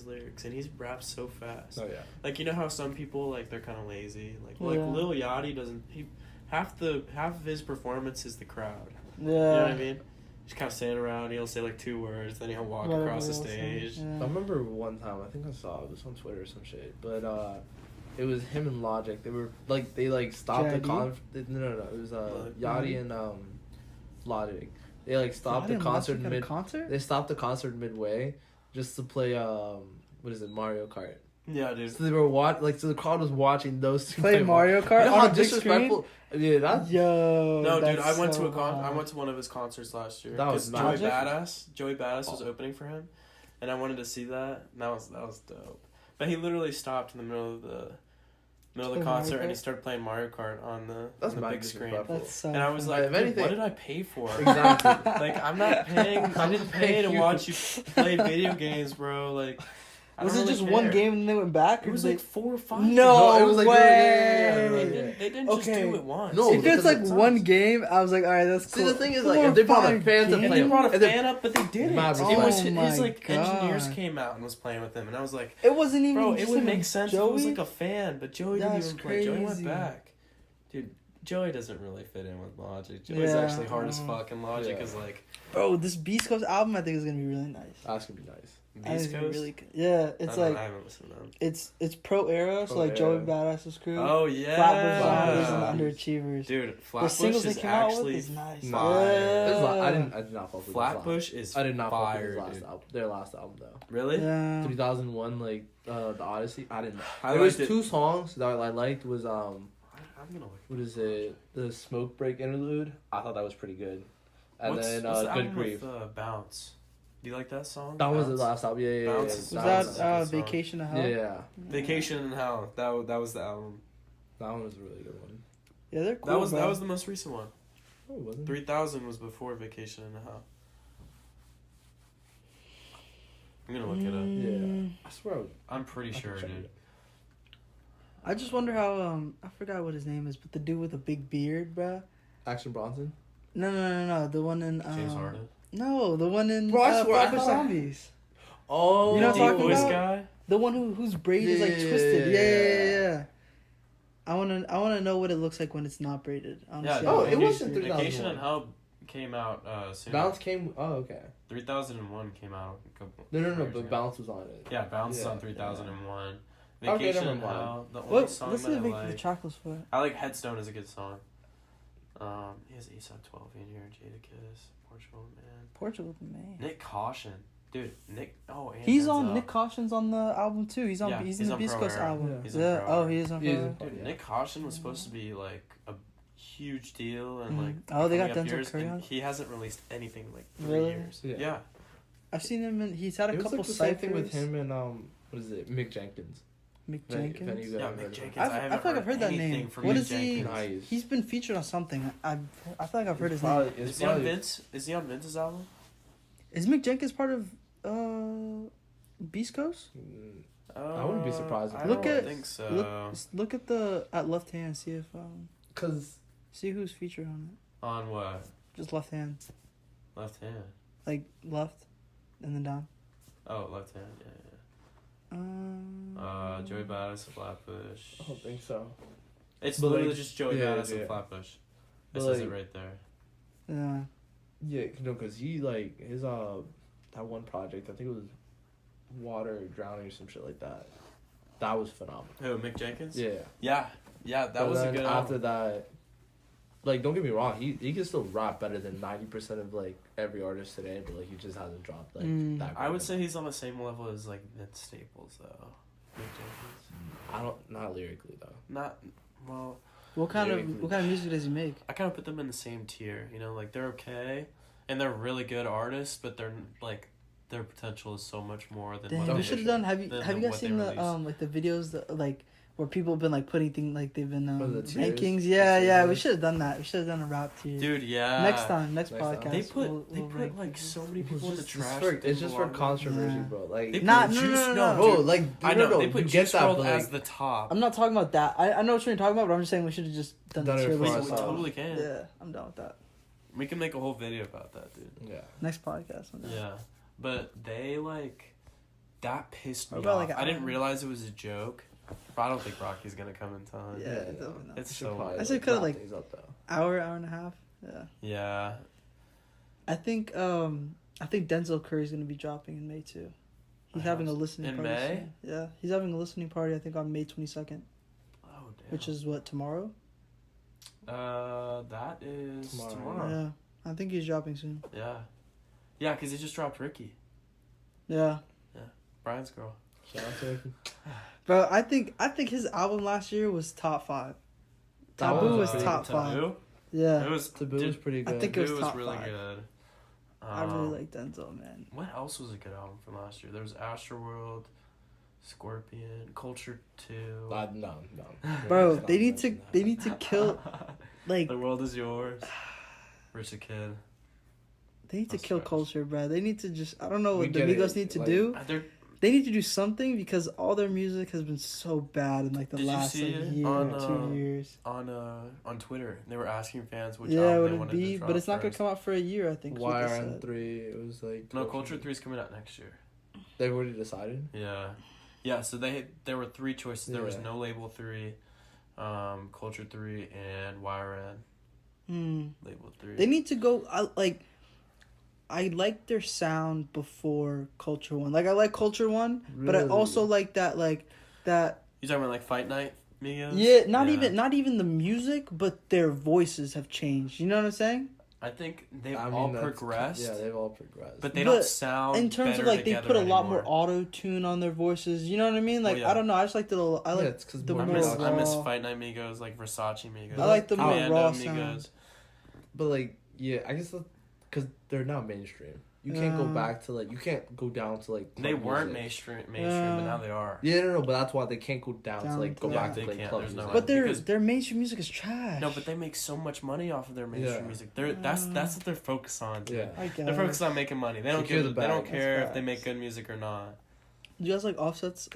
lyrics, and he raps so fast. Oh yeah. Like, you know how some people like they're kind of lazy. Like Yeah. Lil Yachty doesn't. Half of his performance is the crowd. Yeah. You know what I mean? Just kind of standing around. He'll say like 2 words, then he'll walk Whatever across the else, stage. yeah. I remember one time, I think I saw it was on Twitter or some shit, but it was him and Logic. They were like stopped the JID? No, it was Logic. Yachty and Logic. They like stopped the Yachty and concert Logic at a concert? They stopped the concert midway just to play what is it, Mario Kart. Yeah, dude. So they were so the crowd was watching those two Play Mario Kart You know on how a big screen? disrespectful? Yeah, that's Yo. No, dude, that's I went so to I hot. went to one of his concerts last year. That was Because Joey magic. Badass was opening for him, and I wanted to see that. And that was dope. But he literally stopped in the middle of the Play concert Mario and he Kart? started playing Mario Kart on the mad big screen. disrespectful. That's so And I was funny. like, If dude, anything- what did I pay for? Exactly. Like, I'm not paying. I didn't pay to watch you play video games, bro. Like, I Was don't it really just one care. game and then they went back? It Or was they- like 4 or 5. No, it was like way. They didn't just Okay. do it once. No, If it's like because one game, I was like, all right, that's See, cool. the thing is, 4 like, or if they brought a 5 fan to games? play They brought a And then- fan up, but they didn't. Mad It was respect. his Oh like my engineers God. came out and was playing with him, and I was like, It wasn't even. bro, it just would him make and sense if it was Joey? like a fan, but Joey didn't That's even play. Joey went crazy. back. Dude, Joey doesn't really fit in with Logic. Joey's Yeah, actually hard as fuck, and Logic Yeah. is like Bro, this Beast Coast album I think is gonna be really nice. That's gonna be nice. I think Beast it's gonna be Coast. really good. Yeah, it's I like haven't listened to them. it's pro era, so Pro like Joey era. Badass's crew, Oh yeah, Flatbush Zombies, Yeah. and the Underachievers. dude, The Flatbush singles they is came out with actually is nice. fire. Yeah. I did not fuck with Flatbush is I did not fuck with fire, his last dude. album. Their last album though. Really? Yeah. 2001, like the Odyssey. I didn't. I There was liked it. 2 songs that I liked. Was I'm gonna look. what is it? The Smoke Break interlude. I thought that was pretty good. And What's then the Good album Grief. with Bounce? Do you like that song? That was the Bounce? last album. Yeah, yeah, Bounce yeah. is- Was That that a good song. Vacation to Hell? Yeah, yeah. Vacation in Hell. That was the album. That one was a really good one. Yeah, they're cool. That bro. was the most recent one. Oh, it wasn't. 3000 was before Vacation in Hell. I'm gonna look it up. Mm, I swear. I'm pretty I sure, can check dude. it. I just wonder how I forgot what his name is, but the dude with the big beard, bruh. Action Bronson. No, the one in James Harden. No, the one in Bro, I swear, I Flatbush thought I- Zombies. Oh, You know what I'm Deep talking voice about? guy. The one whose braid is like Yeah, twisted. yeah, Yeah. I wanna know what it looks like when it's not braided. I wanna Yeah. see Oh, how it it wasn't is. 3000. Vacation in Hell came out soon. Bounce came. Oh, okay. 3001 came out a couple. No, years but ago. Bounce was on it. Yeah, Bounce is Yeah, on 3001. Okay, Vacation never in mind. Hell. The only What? song Listen that to I the like. Chocolate's Foot. I like Headstone is a good song. He has ASAP 12 in here. Jadakiss, Portugal Man. Portugal, man. Nick Caution, dude. Nick. Oh, and He's Denzel. on Nick Caution's on the album too. He's on. Yeah, he's he's in the on Beast Pro Coast Era. album. Yeah. He's on Yeah. Pro Oh, Era. he is on. He is Pro on- Era. Dude, Yeah. Nick Caution was supposed to be like a huge deal and Mhm. like. Oh, they got coming up Denzel years, Curry and on? He hasn't released anything in like 3 Really? years. Yeah. Yeah. I've seen him in. He's had a It was couple like the same thing with ciphers. him and what is it? Mick Jenkins. Mick If any- if Jenkins. any of you guys Yeah, have heard Mick of him. Jenkins. I haven't feel like I've heard that anything name. from What Mick is he? Jenkins. Nice. He's been featured on something. I feel like I've heard his Probably- name. it's Is he on probably- Vince? Is he on Vince's album? Is Mick Jenkins part of Beast Coast? I wouldn't be surprised if I he Look don't at- think so. Look at the left hand. See if Cause see who's featured on it. On what? Just left hand, Left hand. like left, and then down. Oh, left hand. Yeah. Joey Badass, Flatbush. I don't think so. It's But, literally like, just Joey yeah, Badass yeah. and Flatbush. It But, says it like- right there. Yeah. Yeah, no, cause he like his that one project. I think it was Water Drowning or some shit like that. That was phenomenal. Who, Mick Jenkins? Yeah. Yeah, that But was a then good after album. that, like, don't get me wrong, he can still rap better than 90% of like every artist today, but like he just hasn't dropped like that. I would say he's on the same level as like Vince Staples though. Nick Jenkins. I don't, not lyrically though. Not well. What kind of music does he make? I kind of put them in the same tier. You know, like they're okay, and they're really good artists, but they're like their potential is so much more than. Damn, what we they should have done. Have you than guys what seen they the release. like the videos that like where people have been like putting things like they've been the tiers? rankings? Yeah, The yeah. tiers? We should have done that. We should have done a rap tier. Dude, yeah. Next time, Next time. podcast. They put we'll rank like people. so many people in the trash. It's just for controversy, Yeah. bro. Like, They Nah, put no, Juice- no. bro, dude, like, I know no, they put you get Juice that, WRLD but as like, the top. I'm not talking about that. I know what you're talking about, but I'm just saying we should have just done Done the it tier for we, list. we ourselves. totally can. Yeah, I'm done with that. We can make a whole video about that, dude. yeah. Next podcast. I'm done. Yeah, but they like that pissed me What about, off. like, I didn't hour? realize it was a joke. But I don't think Rocky's gonna come in time. Yeah, definitely not. It's Should so probably, I said coulda, wrap like- things up, though. Hour and a half. Yeah. Yeah. I think Denzel Curry's gonna be dropping in May too. He's I having a hope so. listening In party. May? Soon. Yeah, he's having a listening party. I think on May 22nd, Oh damn. which is what, tomorrow. that is Tomorrow. tomorrow. Yeah, I think he's dropping soon. Yeah. Yeah, because he just dropped Ricky, Yeah, Brian's girl. Shout out to Ricky. bro. I think his album last year was top 5. Taboo was top 5. Taboo? Yeah, It was Taboo dude, was pretty I good. think it was Taboo top really 5. good. I really like Denzel, man. What else was a good album from last year? There was Astroworld, Scorpion, Culture 2. No. Bro, Let's they not need to mention that. kill like The World Is Yours. Rich Kid. they need to That's kill trash. Culture, bro. They need to just I don't know We what the get it, Migos need to like- do. They're They need to do something because all their music has been so bad in like the Did you last see like, it year on, or 2 years. on Twitter. They were asking fans which Yeah, album would they it wanted be? to drop But it's not gonna first. come out for a year, I think. is what they Wire said. and 3, it was like... No, Culture 3 is coming out next year. They've already decided? Yeah. Yeah, so there were 3 choices. There was Yeah. No Label 3, Culture 3, and YRN. Label 3. They need to go. I like their sound before Culture 1. Like I like Culture 1, but I Really? also like that that. You talking about like Fight Night Migos? Yeah, not even the music, but their voices have changed. You know what I'm saying? I think they've I mean, all that's- progressed. Yeah, they've all progressed. But they But don't sound In terms of better like they together put a lot anymore. more auto tune on their voices. You know what I mean? Like yeah. I don't know. I just like the I like yeah, it's 'cause the more I more miss, raw. I miss Fight Night Migos, like Versace Migos. I like the more Commando raw Migos. sound. But like, yeah, I guess because they're now mainstream. You can't go Yeah. back to like, you can't go down to like. They club weren't music. mainstream, but now they are. Yeah, no, but that's why they can't go down to Down like go to back that. to They playing can't, club there's no music. way. But Because- their mainstream music is trash. No, but they make so much money off of their mainstream Yeah. music. That's what they're focused on. Dude. Yeah. I guess. They're focused on making money. They don't Secure give. the They don't bag. care That's if they make facts. good music or not. Do you guys like Offset's?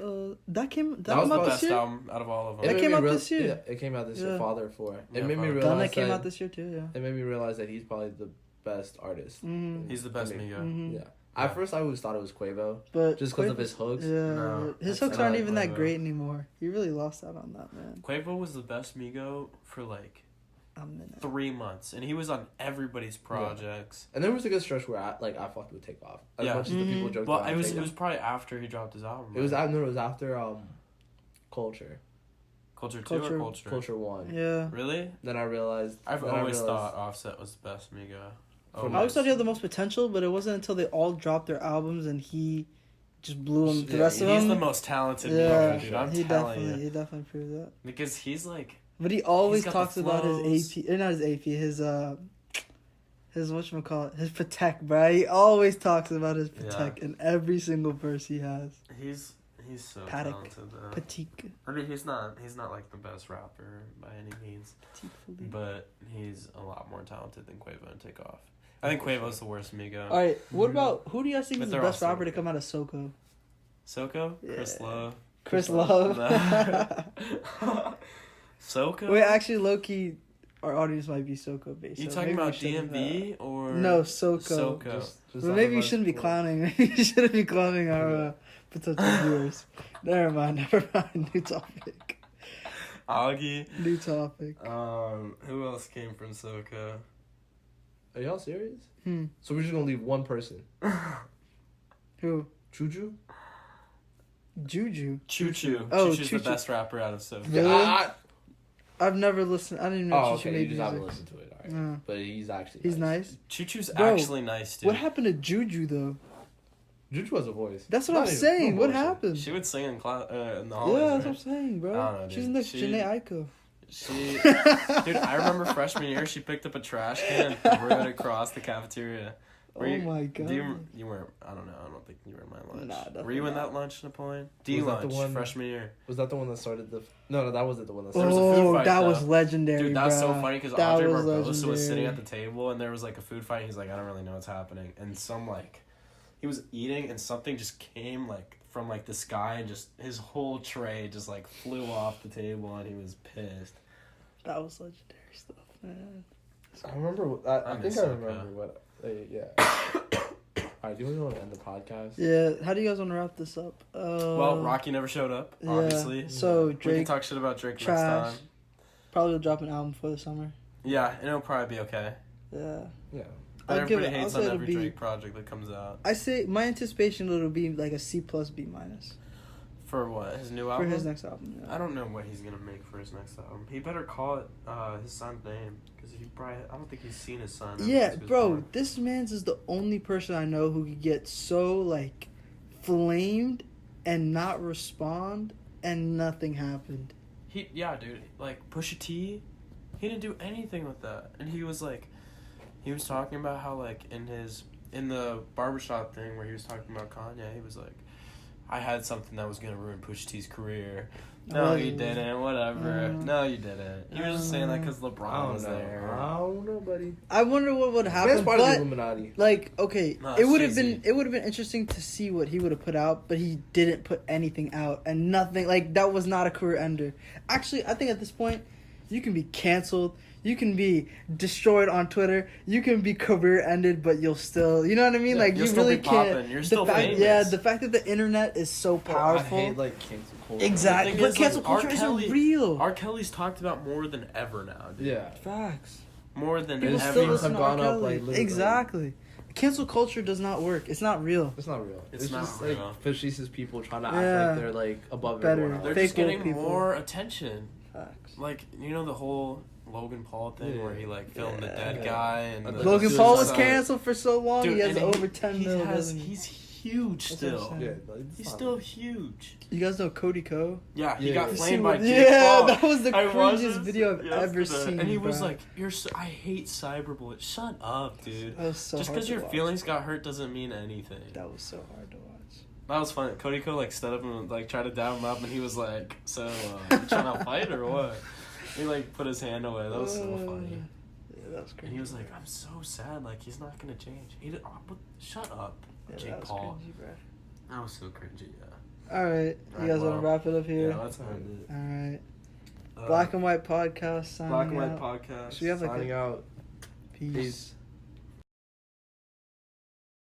That came was out the this best year. album out of all of them. That made came me out real- this year. Yeah, it came out this year. Yeah. Father 4. Yeah, It made me Father. realize Gunna came that out this year too. Yeah. it made me realize that he's probably the best artist. He's the best I mean, Migo. Mhm. Yeah. At first, I always thought it was Quavo, But just because of Quavo- his hooks. Yeah, No, his that's hooks not aren't even that Quavo. great anymore. He really lost out on that, man. Quavo was the best Migo for like A minute. 3 months, and he was on everybody's projects. And there was a good stretch where I fucked with Takeoff. As Yeah. much as the people Mhm. joked Well, about it was Takeoff. probably after he dropped his album. It was right? after Culture. Culture 2 or Culture? Culture 1. Yeah. Really? Then I realized. I've then I always realized- thought Offset was the best Migo. For I always thought he had the most potential, but it wasn't until they all dropped their albums and he just blew them. The Yeah, rest of He's them. the most talented Yeah, Migo, dude. I'm he telling definitely, you. he definitely proved that. Because he's like, But he always He's got talks the about flows. his AP, or not his AP, his whatchamacallit, his Patek, bro. He always talks about his Patek in every single verse he has. he's so Patek. talented though. Patek. I mean, he's not like the best rapper by any means, but he's a lot more talented than Quavo and Takeoff. I think Quavo's the worst Migo. All right, what about who do you guys think But is the they're best also- rapper to come out of Soko? Soko? Chris Yeah. Lowe? Chris Love. Soko? Wait, actually, low key, our audience might be Soko based. You so talking maybe we about shouldn't, DMV or No, Soko. Soko? Just But out maybe of you my shouldn't be sport. clowning. Maybe you shouldn't be clowning our potential viewers. Never mind. New topic. Augie. New topic. Who else came from Soko? Are y'all serious? Hmm. So we're just gonna leave one person. Who? Chuju? Juju. Choo Choo. Oh, Choo Choo's Choo the Choo. best rapper out of Soko. Really? I've never listened. I didn't even know Oh, Choo Choo okay. You made just music. haven't listened to it. All right. Yeah. But he's actually He's nice. Choo Choo's Bro, actually nice, dude. What happened to Juju though? Juju has a voice. That's what Not I'm even- saying. no what bullshit. happened? She would sing in class in the Yeah, hallways, that's right? what I'm saying, bro. I don't know, She's dude. next She- Janae Aiko. She, dude, I remember freshman year she picked up a trash can and threw it across the cafeteria. Oh my god. You weren't. I don't know. I don't think you were in my lunch. Nah, definitely were you in not. that lunch, Napoleon? Was D that the lunch, one- freshman year. Was that the one that started the? No, that wasn't the one that There started. was a food fight, that though. was legendary, Dude, that's so bruh. funny because That Andre was Barbosa was sitting legendary. at the table and there was like a food fight. He's like, I don't really know what's happening, and he was eating and something just came like from like the sky and just his whole tray just like flew off the table and he was pissed. That was legendary stuff, man. I remember. I think miss I Soka. remember what. Yeah. Alright, do you want to end the podcast? Yeah, how do you guys want to wrap this up? Well, Rocky never showed up, yeah. obviously. So We can Drake talk shit about Drake trash. next time. probably will drop an album for the summer. Yeah, and it'll probably be okay. Yeah. Yeah. But I'll give everybody it- I'll hates say on it'll every be- Drake project that comes out. I say my anticipation it'll be like a C plus B minus For what? His new for album? his next album. Yeah. I don't know what he's gonna make for his next album. He better call it his son's name because I don't think he's seen his son. ever Yeah, since he was bro, born. this man's is the only person I know who could get so like flamed and not respond and nothing happened. Yeah, dude. Like Pusha T, he didn't do anything with that, and he was talking about how like in the barbershop thing where he was talking about Kanye, he was like, I had something that was gonna ruin Pusha T's career. No, you didn't. Whatever. No, you didn't. You were just saying that because I LeBron don't was know. there. I don't know, buddy. I wonder what would happen. Man's part of the But Illuminati. like, okay, No, it it's would have Jay-Z. been interesting to see what he would have put out, but he didn't put anything out and nothing like that was not a career ender. Actually, I think at this point, you can be canceled. You can be destroyed on Twitter. You can be career ended, but you'll still, you know what I mean? Yeah, like you'll you still really be can't. popping. You're the still fact, famous. Yeah, the fact that the internet is so powerful. I hate like cancel culture. Exactly, The thing but is, cancel like, R. culture Kelly- isn't real. R. Kelly's talked about more than ever now, dude. Yeah. Facts. More than People His ever. still views listen have to R. gone up, Kelly. like, literally. Exactly. Cancel culture does not work. It's not real. It's not real. It's not just real. like facetious people trying to act Yeah. like they're like above Better. everyone else. They're Fake just getting woke people. more attention. Facts. Like, you know the whole Logan Paul thing Yeah. where he like filmed the Yeah. dead Yeah. guy and Logan the Logan Paul was suicide. canceled for so long. Dude, he has and over 10 mil. doesn't he? He's huge That's what I'm still. saying. Yeah, like, it's He's not- still huge. You guys know Cody Ko? Yeah, he Yeah. got You flamed by Jake Yeah, Paul. that was the I watched cringiest this video I've ever yesterday, seen. And he was bro. like, I hate cyberbullying. Shut up, dude. That was so Just hard because to your watch. feelings got hurt doesn't mean anything. That was so hard to watch. That was funny. Cody Co like stood up and like tried to dab him up, and he was like, "So, you trying to fight or what?" He like put his hand away. That was so funny. Yeah, that was cringy. And he was like, "I'm so sad. Like he's not gonna change." Shut up, Yeah, Jake that was Paul. cringy, bro. That was so cringy. Yeah. All right, you Alright, guys well, want to wrap it up here? Yeah, let's end it. All right, Uh, Black and White podcast. Signing Black and White out. podcast. Should we have like Signing a out. peace. Peace.